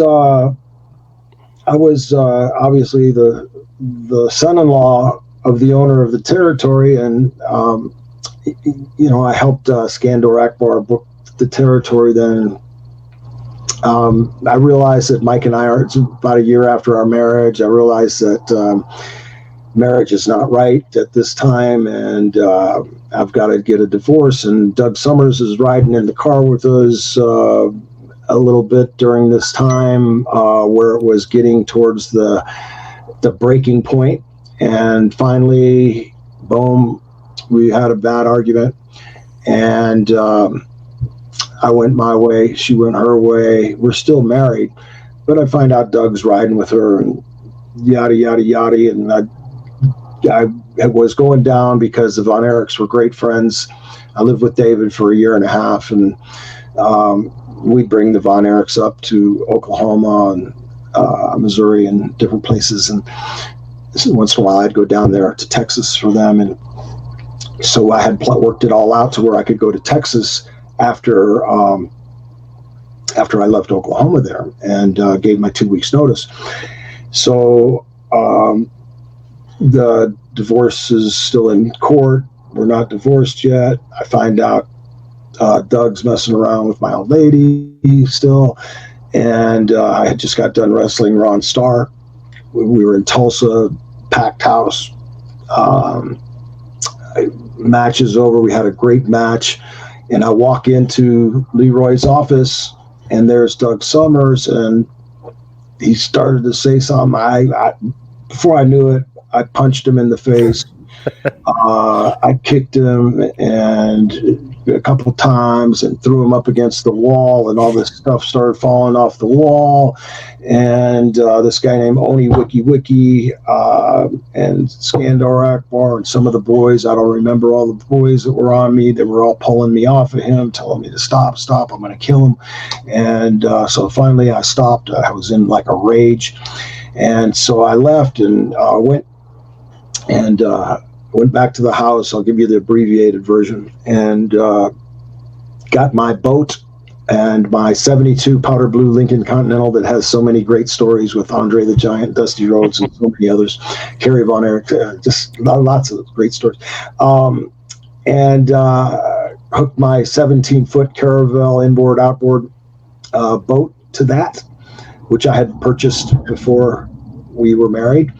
obviously the son-in-law of the owner of the territory, and I helped Skandor Akbar book the territory then. I realized that Mike and I it's about a year after our marriage. I realized that marriage is not right at this time, and I've got to get a divorce. And Doug Summers is riding in the car with us a little bit during this time where it was getting towards the breaking point. And finally, boom, we had a bad argument, and I went my way, she went her way. We're still married, but I find out Doug's riding with her, and yada, yada, yada. And I was going down because the Von Erichs were great friends. I lived with David for a year and a half, and we'd bring the Von Erichs up to Oklahoma and Missouri and different places. And once in a while I'd go down there to Texas for them. And so I had worked it all out to where I could go to Texas after I left Oklahoma there, and gave my 2 weeks notice. So the divorce is still in court. We're not divorced yet. I find out Doug's messing around with my old lady still. And I had just got done wrestling Ron Starr. We were in Tulsa, packed house. Match is over. We had a great match. And I walk into Leroy's office, and there's Doug Summers, and he started to say something. Before I knew it, I punched him in the face. I kicked him and a couple of times and threw him up against the wall, and all this stuff started falling off the wall. And this guy named Oni Wiki and Skandor Akbar and some of the boys, I don't remember all the boys that were on me, they were all pulling me off of him, telling me to stop, I'm going to kill him. And so finally I stopped. I was in like a rage. And so I left and went back to the house. I'll give you the abbreviated version, and got my boat and my 72 powder blue Lincoln Continental that has so many great stories with Andre the Giant, Dusty Rhodes, and so many others, Kerry Von Erich, just lots of great stories. And hooked my 17-foot Caravel inboard, outboard boat to that, which I had purchased before we were married,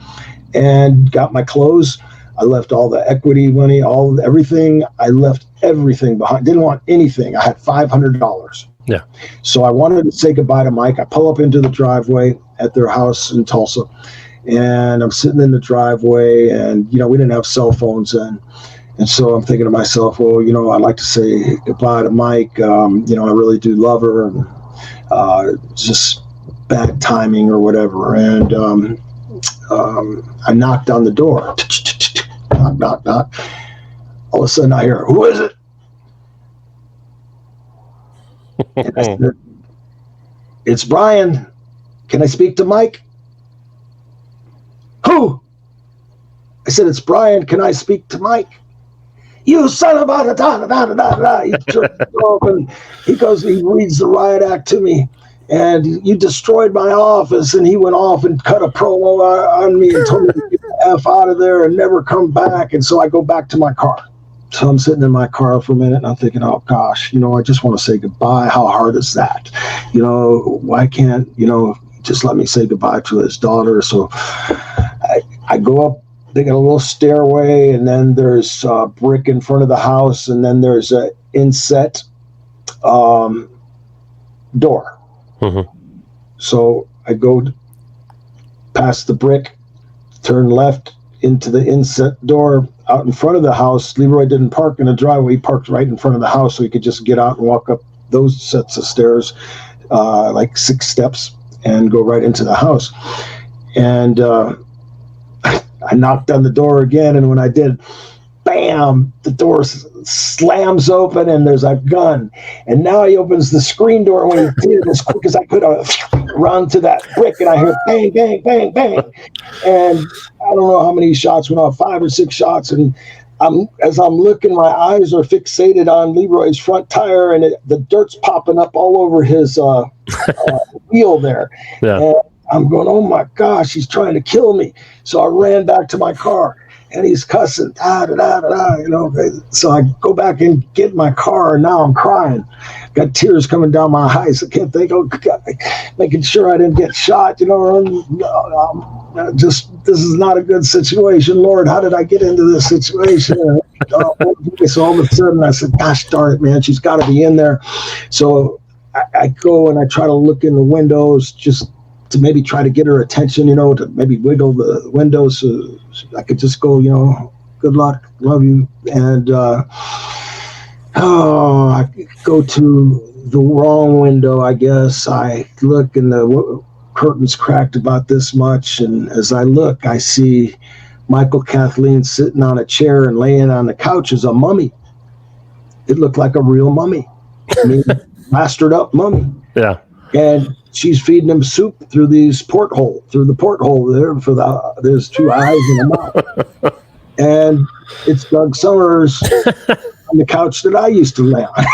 and got my clothes. I left all the equity money, everything. I left everything behind. Didn't want anything. I had $500. Yeah. So I wanted to say goodbye to Mike. I pull up into the driveway at their house in Tulsa, and I'm sitting in the driveway, and, we didn't have cell phones then. And so I'm thinking to myself, well, I'd like to say goodbye to Mike. I really do love her. And, just bad timing or whatever. And I knocked on the door. Knock, knock, knock. All of a sudden I hear, who is it? And I said, it's Brian. Can I speak to Mike? Who? I said, it's Brian. Can I speak to Mike? You son of a da-da-da-da-da-da. He jerks off and he reads the riot act to me. And you destroyed my office. And he went off and cut a promo on me and told me to get the F out of there and never come back. And so I go back to my car. So I'm sitting in my car for a minute and I'm thinking, oh gosh, I just want to say goodbye. How hard is that? Why can't, just let me say goodbye to his daughter? So I go up. They got a little stairway, and then there's a brick in front of the house, and then there's an inset door. Mm-hmm. So I go past the brick, turn left into the inset door out in front of the house. Leroy didn't park in the driveway. He parked right in front of the house, so he could just get out and walk up those sets of stairs, like 6 steps, and go right into the house. And I knocked on the door again, and when I did, bam, the door slams open, and there's a gun. And now he opens the screen door. When he did it as quick as I could, run to that brick, and I hear bang, bang, bang, bang. And I don't know how many shots went off, 5 or 6 shots. And as I'm looking, my eyes are fixated on Leroy's front tire, and the dirt's popping up all over his wheel there. Yeah. And I'm going, oh my gosh, he's trying to kill me. So I ran back to my car, and he's cussing, So I go back and get my car, and now I'm crying. Got tears coming down my eyes. I can't think, oh God, making sure I didn't get shot. This is not a good situation. Lord, how did I get into this situation? So all of a sudden I said, gosh darn it, man, she's got to be in there. So I go and I try to look in the windows just to maybe try to get her attention, to maybe wiggle the windows so I could just go, good luck, love you. And I go to the wrong window, I guess. I look and the curtain's cracked about this much. And as I look, I see Michael Kathleen sitting on a chair and laying on the couch as a mummy. It looked like a real mummy. I mean, plastered up mummy. Yeah. And she's feeding him soup through the porthole there there's 2 eyes and a mouth. And it's Doug Summers on the couch that I used to lay on.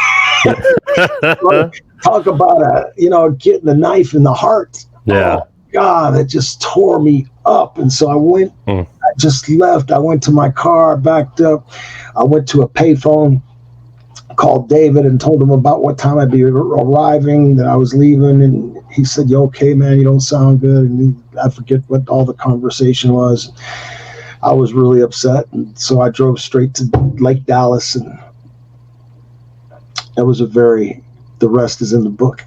Talk about getting a knife in the heart. Yeah. Oh, God, it just tore me up. And so I went, I just left. I went to my car, backed up. I went to a payphone, called David and told him about what time I'd be arriving, that I was leaving. And he said, you okay, man? You don't sound good. And I forget what all the conversation was. I was really upset. And so I drove straight to Lake Dallas. And that was the rest is in the book.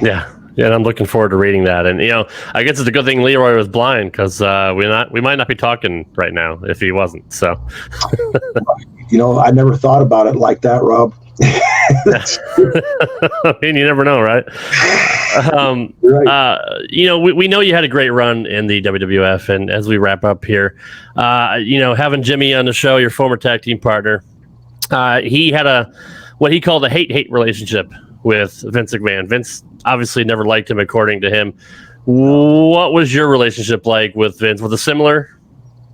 Yeah. Yeah, and I'm looking forward to reading that. And I guess it's a good thing Leroy was blind, because we might not be talking right now if he wasn't. So, I never thought about it like that, Rob. I mean, you never know, right? Right. We know you had a great run in the WWF, and as we wrap up here, having Jimmy on the show, your former tag team partner, he had what he called a hate relationship with Vince McMahon. Vince obviously never liked him, according to him. What was your relationship like with Vince? Was it similar?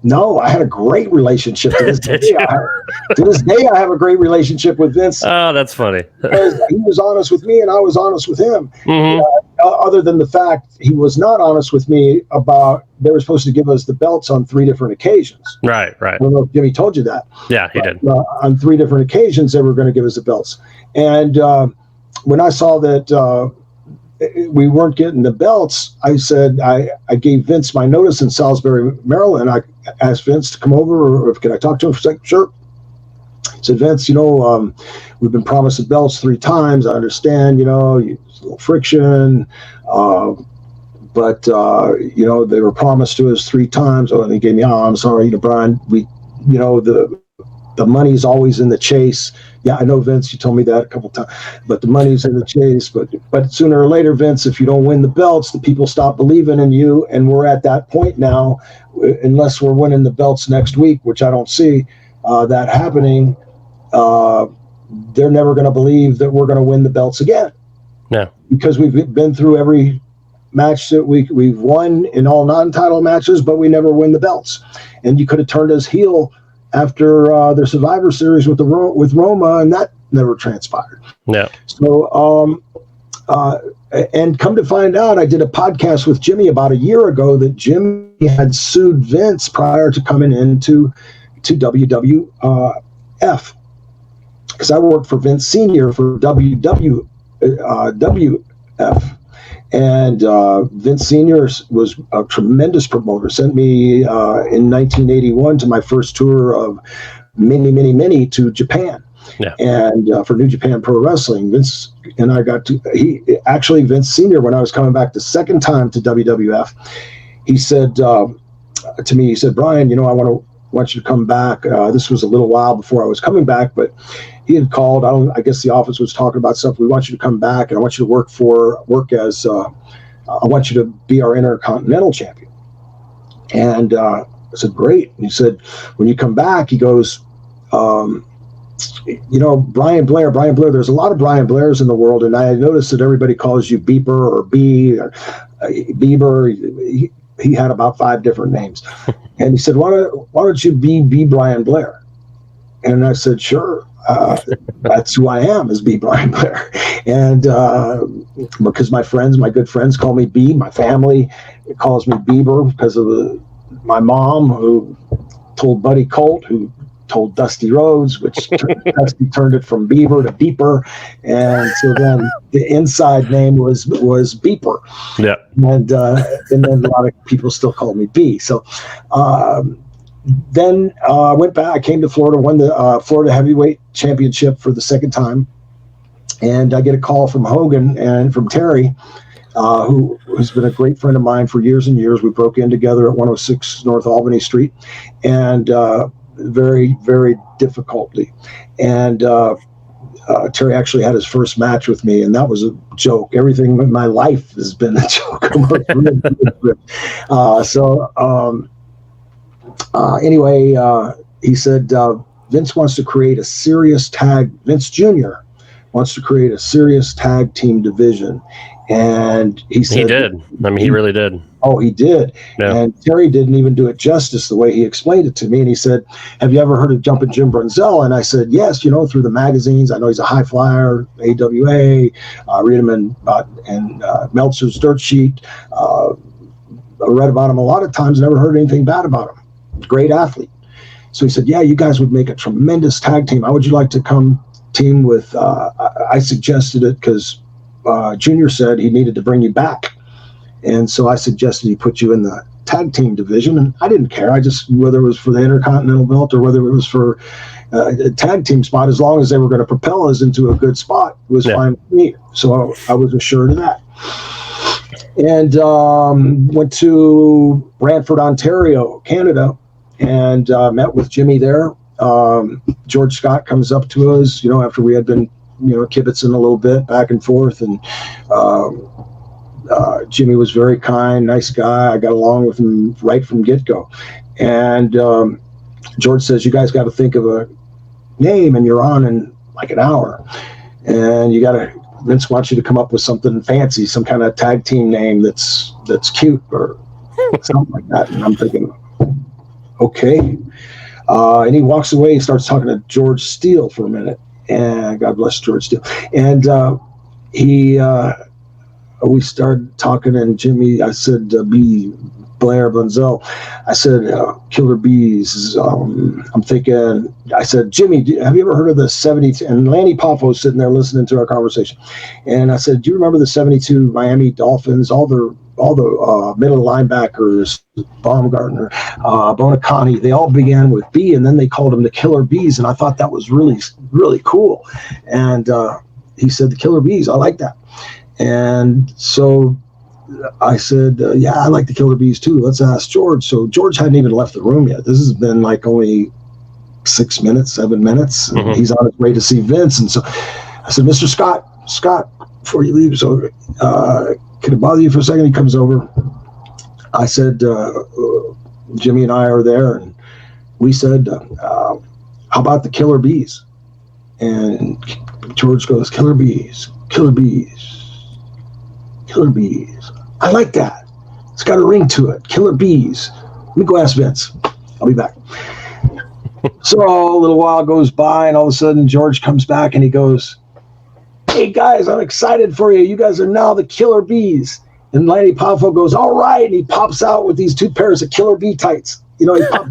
No, I had a great relationship to this day. To this day, I have a great relationship with Vince. Oh, that's funny. Because he was honest with me, and I was honest with him. Mm-hmm. Other than the fact he was not honest with me about they were supposed to give us the belts on 3 different occasions. Right. I don't know if Jimmy told you that. Yeah, he did. On 3 different occasions, they were going to give us the belts. And when I saw that we weren't getting the belts, I said, I gave Vince my notice in Salisbury, Maryland. I asked Vince to come over, or can I talk to him for a second? Sure. I said, Vince, we've been promised the belts 3 times. I understand, there's a little friction, but they were promised to us 3 times. Oh, and he gave me, I'm sorry, Brian, the money's always in the chase. Yeah, I know, Vince, you told me that a couple times, but the money's in the chase. But sooner or later, Vince, if you don't win the belts, the people stop believing in you. And we're at that point now, unless we're winning the belts next week, which I don't see that happening. They're never going to believe that we're going to win the belts again. No, because we've been through every match that we've won in all non-title matches, but we never win the belts. And you could have turned us heel after their Survivor Series with Roma, and that never transpired. Yeah. So, and come to find out, I did a podcast with Jimmy about a year ago that Jimmy had sued Vince prior to coming into WWF, because I worked for Vince Sr. for WWF. And Vince Sr. was a tremendous promoter, sent me in 1981 to my first tour of many to Japan. Yeah. And for New Japan Pro Wrestling, Vince and I Vince Sr., when I was coming back the second time to WWF, he said to me, he said, Brian, I want you to come back. This was a little while before I was coming back, but he had called. I guess the office was talking about stuff. We want you to come back, and I want you to work as. I want you to be our Intercontinental Champion. And I said, great. And he said, when you come back, he goes, Brian Blair. There's a lot of Brian Blairs in the world, and I noticed that everybody calls you Beeper or B or Bieber. He had about 5 different names. And he said, why don't you be Brian Blair? And I said, sure. That's who I am, is B. Brian Blair. And because my good friends call me B, my family calls me Bieber because of my mom, who told Buddy Colt, who told Dusty Rhodes, which Dusty turned it from Beaver to Beeper. And so then the inside name was Beeper. Yeah. And then a lot of people still call me B. So then I went back. I came to Florida, won the Florida Heavyweight Championship for the second time. And I get a call from Hogan and from Terry, who's been a great friend of mine for years and years. We broke in together at 106 North Albany Street, and very, very difficultly. And Terry actually had his first match with me, and that was a joke. Everything in my life has been a joke. Anyway, he said, Vince wants to create a serious Vince Jr. wants to create a serious tag team division. And he said... He did. I mean, he really did. Oh, he did. Yeah. And Terry didn't even do it justice the way he explained it to me. And he said, have you ever heard of Jumpin' Jim Brunzell? And I said, yes, through the magazines. I know he's a high flyer, AWA, read him in Meltzer's Dirt Sheet. I read about him a lot of times, never heard anything bad about him. Great athlete. So he said, yeah, you guys would make a tremendous tag team. How would you like to come team with... I suggested it because Junior said he needed to bring you back. And so I suggested he put you in the tag team division, and I didn't care. Whether it was for the Intercontinental belt or whether it was for a tag team spot, as long as they were going to propel us into a good spot, was fine with me. So I was assured of that. and went to Brantford, Ontario, Canada, and met with Jimmy there. George Scott comes up to us, after we had been, kibitzing a little bit back and forth, and Jimmy was very kind, nice guy. I got along with him right from get-go. And George says, you guys got to think of a name, and you're on in like an hour. And Vince wants you to come up with something fancy, some kind of tag team name that's cute or something like that. And I'm thinking, okay. And he walks away, he starts talking to George Steele for a minute. And God bless George Steele. And we started talking, and Jimmy, I said, Blair Bunzel, I said, Killer Bees. I'm thinking, I said, Jimmy, have you ever heard of the 72? And Lanny Poffo sitting there listening to our conversation. And I said, do you remember the 72 Miami Dolphins? All the middle linebackers, Baumgartner, Bonacani, they all began with B, and then they called them the Killer Bees. And I thought that was really, really cool. And he said, the Killer Bees, I like that. And so I said, yeah, I like the Killer Bees too. Let's ask George. So George hadn't even left the room yet. This has been like only 7 minutes. Mm-hmm. He's on his way to see Vince. And so I said, Mr. Scott, before you leave, so can it bother you for a second? He comes over. I said, Jimmy and I are there. And we said, how about the Killer Bees? And George goes, Killer Bees. I like that. It's got a ring to it. Killer Bees. Let me go ask Vince. I'll be back. So a little while goes by, and all of a sudden George comes back and he goes, hey guys, I'm excited for you. You guys are now the Killer Bees. And Lanny Poffo goes, all right. And he pops out with these 2 pairs of Killer Bee tights. He pops out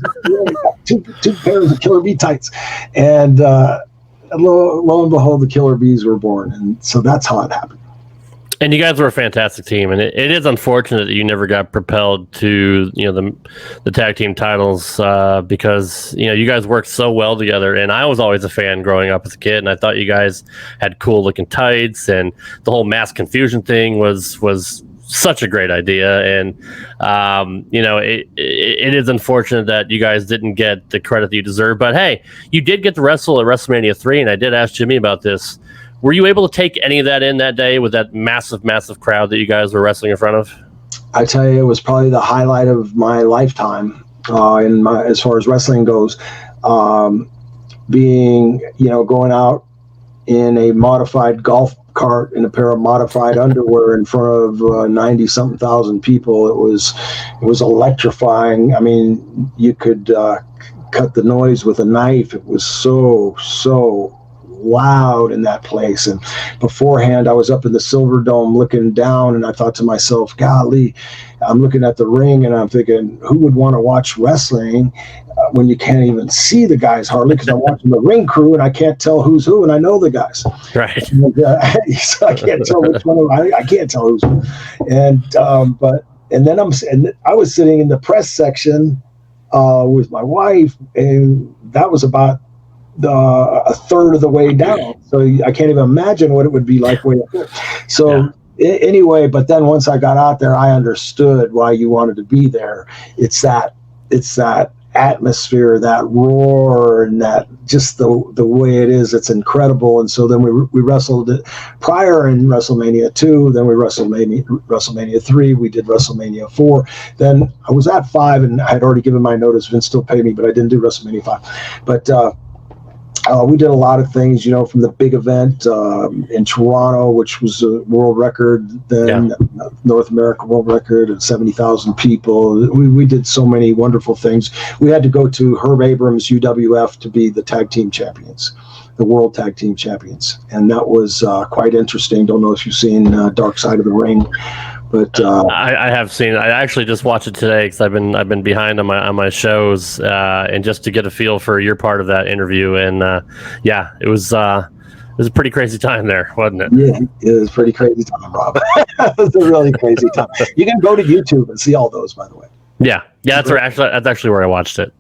two pairs of Killer Bee tights. And lo and behold, the Killer Bees were born. And so that's how it happened. And you guys were a fantastic team, and it is unfortunate that you never got propelled to the tag team titles because you guys worked so well together. And I was always a fan growing up as a kid, and I thought you guys had cool looking tights, and the whole mass confusion thing was such a great idea. And it is unfortunate that you guys didn't get the credit that you deserve. But hey, you did get to wrestle at WrestleMania 3, and I did ask Jimmy about this. Were you able to take any of that in that day with that massive, massive crowd that you guys were wrestling in front of? I tell you, it was probably the highlight of my lifetime as far as wrestling goes. Going out in a modified golf cart in a pair of modified underwear in front of 90-something thousand people. It was electrifying. I mean, you could cut the noise with a knife. It was so loud in that place. And beforehand, I was up in the Silver Dome looking down, and I thought to myself, golly, I'm looking at the ring and I'm thinking, who would want to watch wrestling when you can't even see the guys hardly, because I'm watching the ring crew and I can't tell who's who, and I know the guys. Right. And, so I can't tell which one. I can't tell who's who. And then I was sitting in the press section with my wife, and that was about a third of the way down, so I can't even imagine what it would be like way up there. So anyway, but then once I got out there, I understood why you wanted to be there. It's that atmosphere, that roar, and that just the way it is. It's incredible. And so then we wrestled it prior in WrestleMania 2, then we WrestleMania 3, we did WrestleMania 4. Then I was at 5, and I had already given my notice. Vince still paid me, but I didn't do WrestleMania 5. But we did a lot of things, from the big event in Toronto, which was a world record, then North America world record at 70,000 people. We did so many wonderful things. We had to go to Herb Abrams' UWF to be the tag team champions, the world tag team champions. And that was quite interesting. Don't know if you've seen Dark Side of the Ring. But I have seen. I actually just watched it today because I've been behind on my shows, and just to get a feel for your part of that interview. And it was a pretty crazy time there, wasn't it? Yeah, it was a pretty crazy time, Rob. It was a really crazy time. You can go to YouTube and see all those, by the way. Yeah, that's actually where I watched it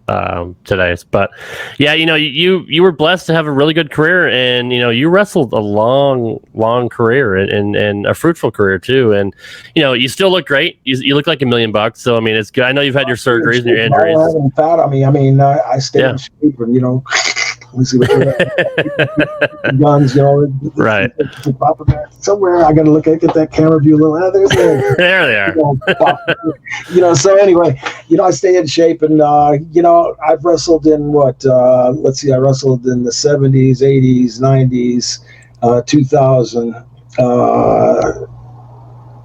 today. But yeah, you were blessed to have a really good career, and you wrestled a long career and a fruitful career too. And you still look great. You look like $1 million. So I mean, it's good. I know you've had your surgeries and your injuries. Fat on me. I mean, I stay in shape, and let me see what guns. Right. Somewhere I got to get that camera view. There's there they are. So anyway, I stay in shape, and I've wrestled in I wrestled in the 70s, 80s, 90s, 2000,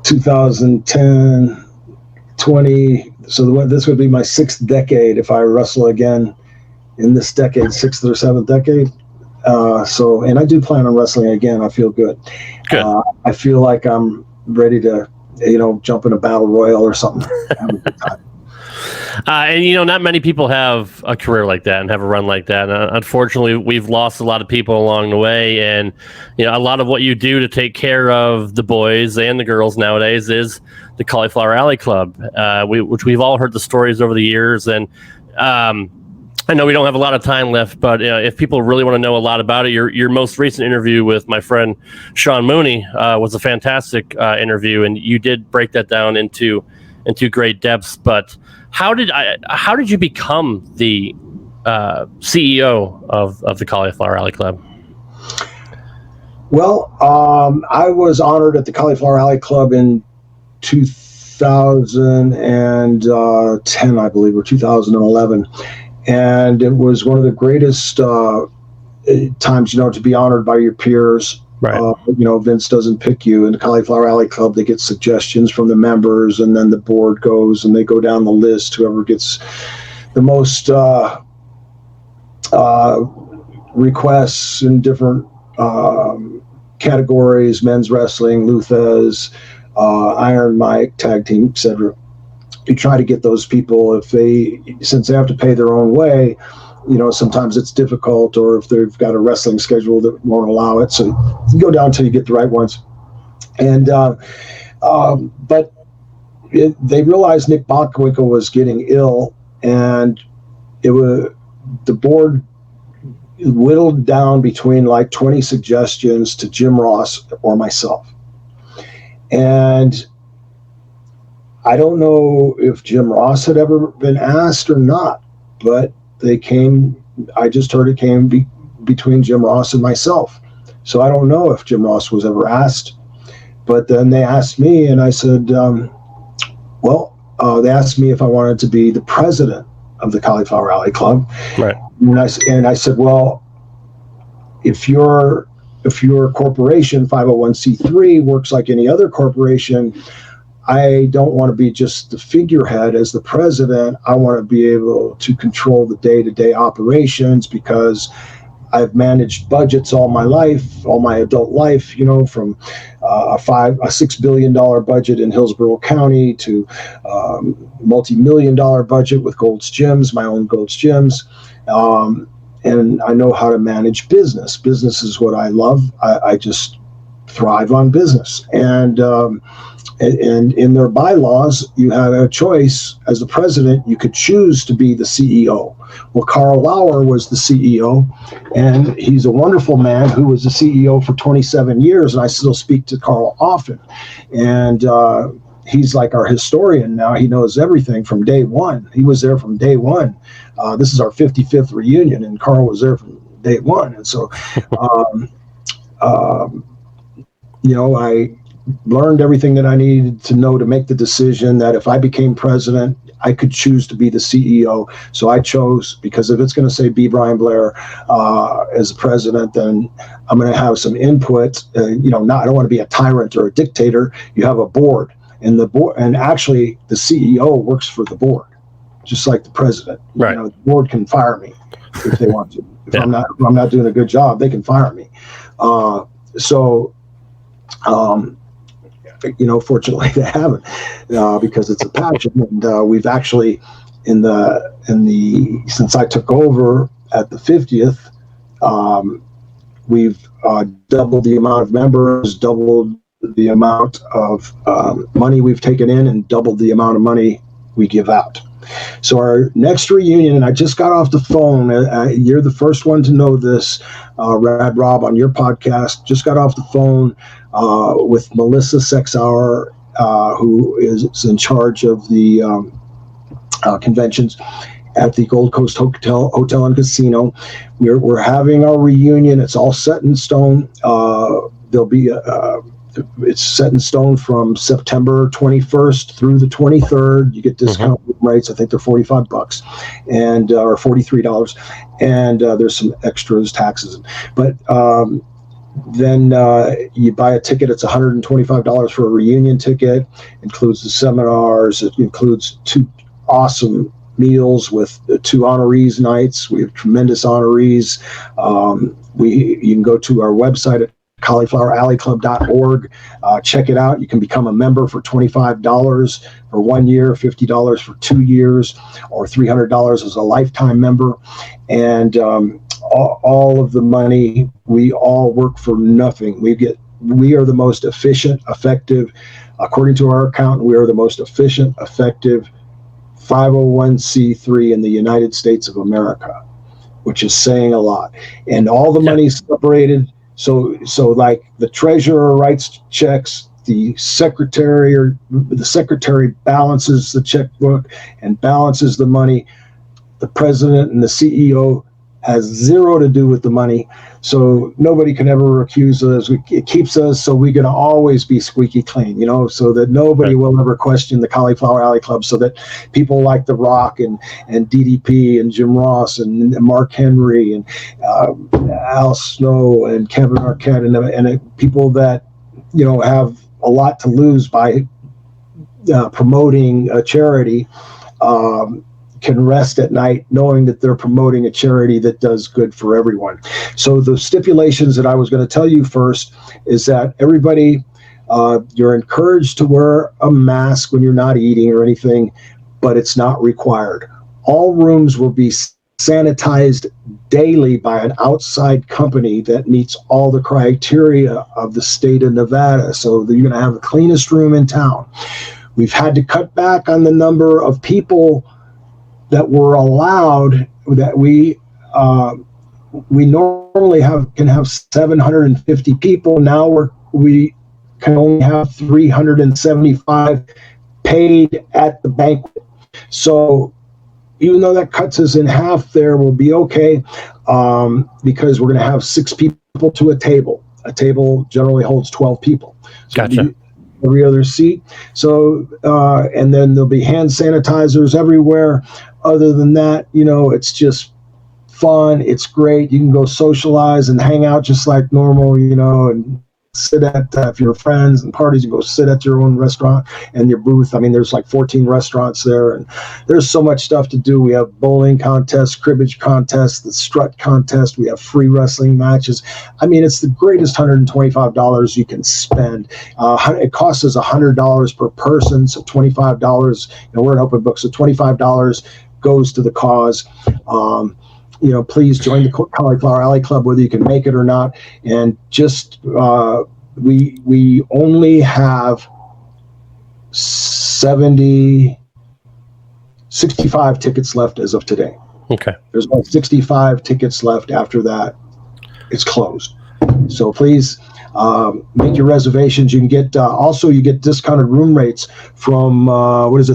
2010, 20. So this would be my 6th decade if I wrestle again in this decade, 6th or 7th decade. And I do plan on wrestling again. I feel good. I feel like I'm ready to, jump in a battle royal or something. Have a good time. And not many people have a career like that and have a run like that. Unfortunately, we've lost a lot of people along the way, and a lot of what you do to take care of the boys and the girls nowadays is the Cauliflower Alley Club, which we've all heard the stories over the years. And I know we don't have a lot of time left, but if people really want to know a lot about it, your most recent interview with my friend Sean Mooney was a fantastic interview, and you did break that down into great depths. But how did you become the CEO of the Cauliflower Alley Club? Well, I was honored at the Cauliflower Alley Club in 2010, I believe, or 2011. And it was one of the greatest times, to be honored by your peers. Right. Vince doesn't pick you. In the Cauliflower Alley Club, they get suggestions from the members, and then the board goes and they go down the list. Whoever gets the most requests in different categories: men's wrestling, Luthez, Iron Mike, tag team, etc. You try to get those people, since they have to pay their own way, sometimes it's difficult, or if they've got a wrestling schedule that won't allow it. So you go down until you get the right ones. And, but they realized Nick Bockwinkel was getting ill, and the board whittled down between like 20 suggestions to Jim Ross or myself. And I don't know if Jim Ross had ever been asked or not, but I just heard it came between Jim Ross and myself. So I don't know if Jim Ross was ever asked, but then they asked me, and I said, they asked me if I wanted to be the president of the Cauliflower Alley Club. Right. And I said, well, if your corporation, 501c3, works like any other corporation, I don't want to be just the figurehead as the president. I want to be able to control the day-to-day operations, because I've managed budgets all my life, all my adult life, from a $6 billion budget in Hillsborough County to multi-million-dollar budget with Gold's Gyms, my own Gold's Gyms. And I know how to manage business. Business is what I love. I just thrive on business. And in their bylaws, you had a choice as the president. You could choose to be the CEO. Well, Carl Lauer was the CEO, and he's a wonderful man who was the CEO for 27 years, and I still speak to Carl often. And he's like our historian now. He knows everything from day one. He was there from day one. This is our 55th reunion, and Carl was there from day one. And so, I learned everything that I needed to know to make the decision that if I became president, I could choose to be the CEO. So I chose, because if it's going to say B. Brian Blair as president, then I'm going to have some input. I don't want to be a tyrant or a dictator. You have a board, and actually the CEO works for the board, just like the president. Right. The board can fire me if they want to. If I'm not doing a good job, they can fire me. Fortunately they haven't, because it's a passion. And we've actually, since I took over at the 50th, we've doubled the amount of members, doubled the amount of money we've taken in, and doubled the amount of money we give out. So our next reunion, and I just got off the phone. You're the first one to know this, Rad Rob, on your podcast. Just got off the phone with Melissa Sexauer, who is in charge of the conventions at the Gold Coast Hotel and Casino. We're having our reunion. It's all set in stone. There'll be it's set in stone from September 21st through the 23rd. You get discount rates. I think they're $45 and or $43, and there's some extras, taxes. But then you buy a ticket. It's $125 for a reunion ticket. Includes the seminars. It includes 2 awesome meals with 2 honorees nights. We have tremendous honorees. You can go to our website at caulifloweralleyclub.org. Check it out. You can become a member for $25 for 1 year, $50 for 2 years, or $300 as a lifetime member. And all of the money, we all work for nothing. We are the most efficient, effective, according to our accountant, we are the most efficient, effective 501c3 in the United States of America, which is saying a lot. And all the money's separated. So like the treasurer writes checks, the secretary balances the checkbook and balances the money. The president and the CEO has zero to do with the money. So nobody can ever accuse us. It keeps us so we're going to always be squeaky clean, so that nobody will ever question the Cauliflower Alley Club, so that people like The Rock and DDP and Jim Ross and Mark Henry and Al Snow and Kevin Arquette and people that, have a lot to lose by promoting a charity, can rest at night knowing that they're promoting a charity that does good for everyone. So the stipulations that I was going to tell you first is that everybody, you're encouraged to wear a mask when you're not eating or anything, but it's not required. All rooms will be sanitized daily by an outside company that meets all the criteria of the state of Nevada. So you're going to have the cleanest room in town. We've had to cut back on the number of people that were allowed. That we normally can have 750 people. Now we can only have 375 paid at the banquet. So even though that cuts us in half, there will be okay, because we're going to have 6 people to a table. A table generally holds 12 people. So gotcha. Every other seat. So, and then there'll be hand sanitizers everywhere. Other than that, it's just fun. It's great. You can go socialize and hang out just like normal, and sit at, if you're friends and parties, you go sit at your own restaurant and your booth. I mean, there's like 14 restaurants there, and there's so much stuff to do. We have bowling contests, cribbage contests, the strut contest. We have free wrestling matches. I mean, it's the greatest $125 you can spend. It costs us $100 per person, so $25. We're an open book, so $25 goes to the cause. Please join the Cauliflower Alley Club, whether you can make it or not. And just we only have 65 tickets left as of today. Okay. There's only 65 tickets left. After that, it's closed. So please make your reservations. You can get you get discounted room rates from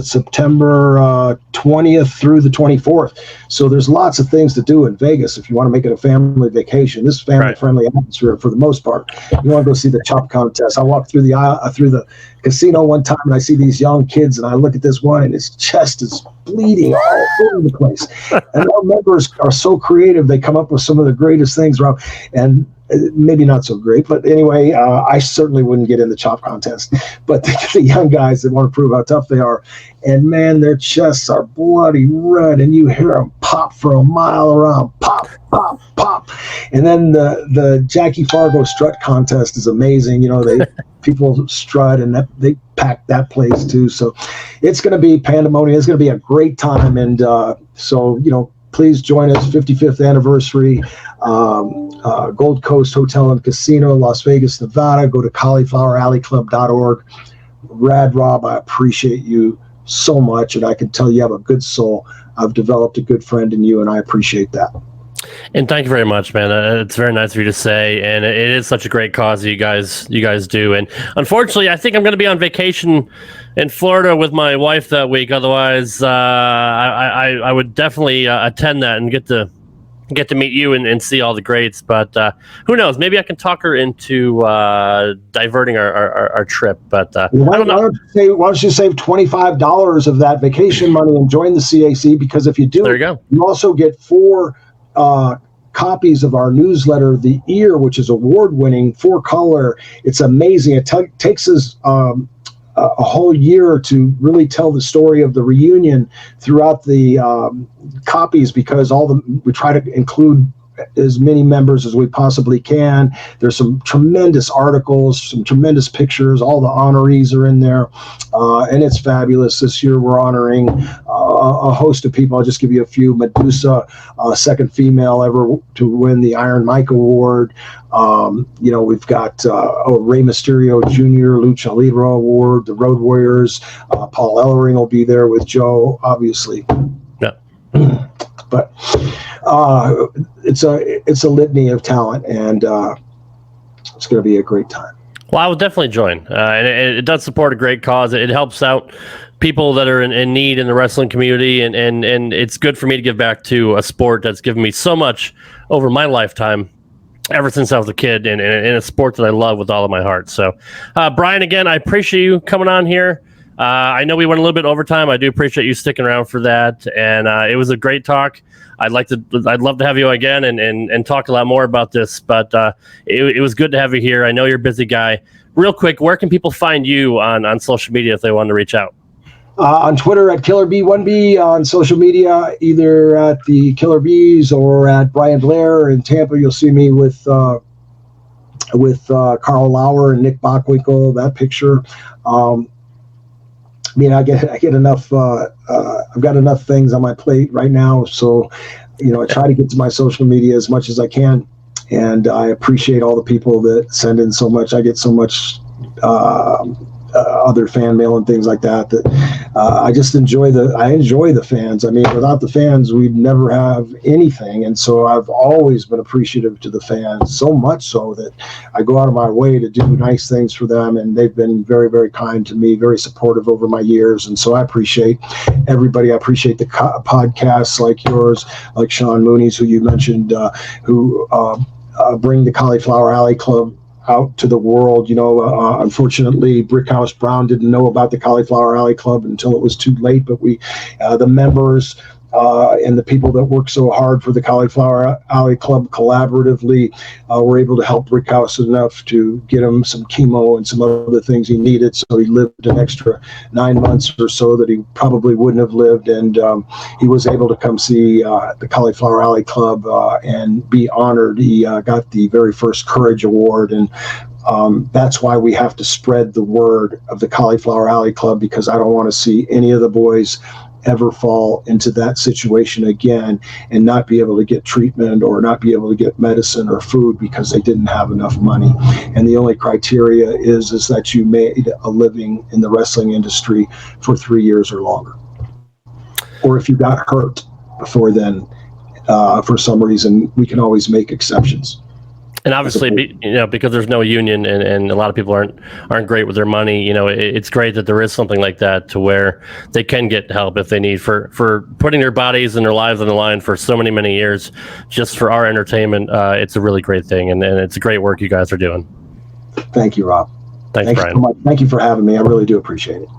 September 20th through the 24th. So there's lots of things to do in Vegas if you want to make it a family vacation. This is family-friendly atmosphere for the most part. You want to go see the chop contest. I walked through the casino one time and I see these young kids and I look at this one and his chest is bleeding all over the place. And our members are so creative. They come up with some of the greatest things, Rob, and maybe not so great, but anyway, I certainly wouldn't get in the chop contest. But the young guys that want to prove how tough they are, and man, their chests are bloody red, and you hear them pop for a mile around, pop, pop, pop. And then the Jackie Fargo strut contest is amazing. People strut, and they pack that place too. So it's going to be pandemonium. It's going to be a great time, and please join us. 55th anniversary. Gold Coast Hotel and Casino, Las Vegas, Nevada. Go to caulifloweralleyclub.org. Rad Rob, I appreciate you so much, and I can tell you have a good soul. I've developed a good friend in you, and I appreciate that. And thank you very much, man. It's very nice of you to say, and it is such a great cause that you guys do. And unfortunately, I think I'm going to be on vacation in Florida with my wife that week. Otherwise, I would definitely attend that and get to meet you and see all the greats. But who knows? Maybe I can talk her into diverting our trip. But I don't know. Why don't you save $25 of that vacation money and join the CAC? Because if you do, there you go. You also get 4 copies of our newsletter, The Ear, which is award-winning, 4-color. It's amazing. It takes us a whole year to really tell the story of the reunion throughout the copies, because we try to include as many members as we possibly can. There's some tremendous articles, some tremendous pictures. All the honorees are in there, and it's fabulous. This year we're honoring a host of people. I'll just give you a few. Medusa, second female ever to win the Iron Mike Award. We've got Rey Mysterio Jr. Lucha Libre Award, the Road Warriors. Paul Ellering will be there with Joe, obviously. Yeah. But it's a litany of talent, and it's going to be a great time. Well, I will definitely join, and it does support a great cause. It helps out people that are in need in the wrestling community, and it's good for me to give back to a sport that's given me so much over my lifetime, ever since I was a kid, and in a sport that I love with all of my heart. So, Brian, again, I appreciate you coming on here. I know we went a little bit overtime. I do appreciate you sticking around for that, and it was a great talk. I'd love to have you again and talk a lot more about this, but it was good to have you here. I know you're a busy guy. Real quick, where can people find you on social media if they want to reach out? On Twitter at KillerB1B, on social media either at the Killer Bees or at Brian Blair in Tampa. You'll see me with Carl Lauer and Nick Bockwinkel. That picture. I get enough. I've got enough things on my plate right now, so I try to get to my social media as much as I can, and I appreciate all the people that send in so much. I get so much other fan mail and things like that. I just enjoy the fans. I mean, without the fans, we'd never have anything. And so I've always been appreciative to the fans, so much so that I go out of my way to do nice things for them. And they've been very, very kind to me, very supportive over my years. And so I appreciate everybody. I appreciate the podcasts like yours, like Sean Mooney's, who you mentioned, who bring the Cauliflower Alley Club out to the world. Unfortunately, Brickhouse Brown didn't know about the Cauliflower Alley Club until it was too late, but the members and the people that work so hard for the Cauliflower Alley Club collaboratively were able to help Brickhouse enough to get him some chemo and some other things he needed, so he lived an extra 9 months or so that he probably wouldn't have lived, and he was able to come see the Cauliflower Alley Club and be honored. He got the very first Courage Award, and that's why we have to spread the word of the Cauliflower Alley Club, because I don't want to see any of the boys ever fall into that situation again and not be able to get treatment or not be able to get medicine or food because they didn't have enough money. And the only criteria is that you made a living in the wrestling industry for 3 years or longer, or if you got hurt before then for some reason. We can always make exceptions. And obviously, because there's no union and a lot of people aren't great with their money, it's great that there is something like that to where they can get help if they need for putting their bodies and their lives on the line for so many years just for our entertainment. It's a really great thing, and it's a great work you guys are doing. Thank you, Rob. Thanks, Brian. So much. Thank you for having me. I really do appreciate it.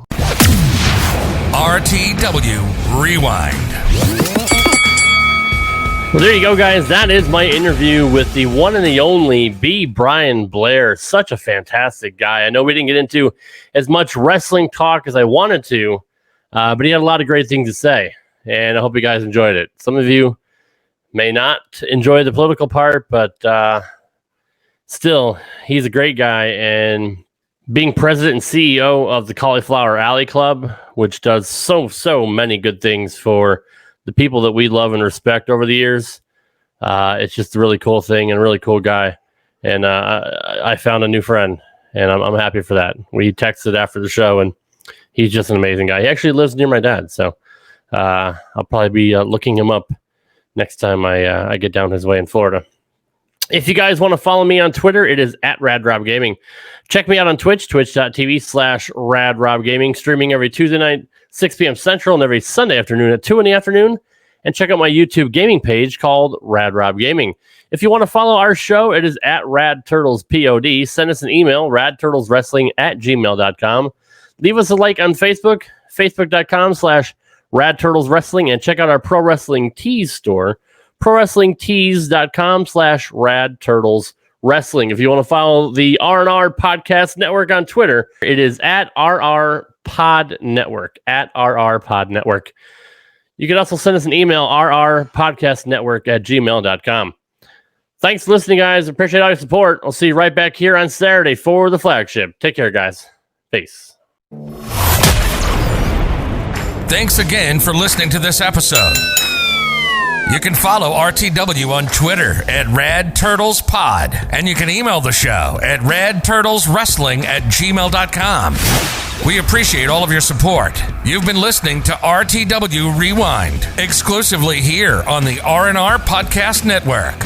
RTW Rewind. Well, there you go, guys. That is my interview with the one and the only B. Brian Blair. Such a fantastic guy. I know we didn't get into as much wrestling talk as I wanted to, but he had a lot of great things to say, and I hope you guys enjoyed it. Some of you may not enjoy the political part, but still, he's a great guy, and being president and CEO of the Cauliflower Alley Club, which does so many good things for the people that we love and respect over the years. It's just a really cool thing and a really cool guy. And I found a new friend, and I'm happy for that. We texted after the show, and he's just an amazing guy. He actually lives near my dad, so I'll probably be looking him up next time I get down his way in Florida. If you guys want to follow me on Twitter, it is at RadRobGaming. Check me out on Twitch, twitch.tv/RadRobGaming, streaming every Tuesday night, 6 p.m. Central, and every Sunday afternoon at 2 in the afternoon. And check out my YouTube gaming page called Rad Rob Gaming. If you want to follow our show, it is at RadTurtlesPod. Send us an email, radturtleswrestling@gmail.com. Leave us a like on Facebook, facebook.com/RadTurtlesWrestling, and check out our Pro Wrestling Tees store, ProWrestlingTees.com/RadTurtlesWrestling. If you want to follow the R&R Podcast Network on Twitter, it is at RR Pod Network, at RR Pod Network. You can also send us an email, rrpodcastnetwork@gmail.com. Thanks for listening, guys. Appreciate all your support. I'll see you right back here on Saturday for the flagship. Take care, guys. Peace. Thanks again for listening to this episode. You can follow RTW on Twitter at RadTurtlesPod, and you can email the show at radturtleswrestling@gmail.com. We appreciate all of your support. You've been listening to RTW Rewind, exclusively here on the R&R Podcast Network.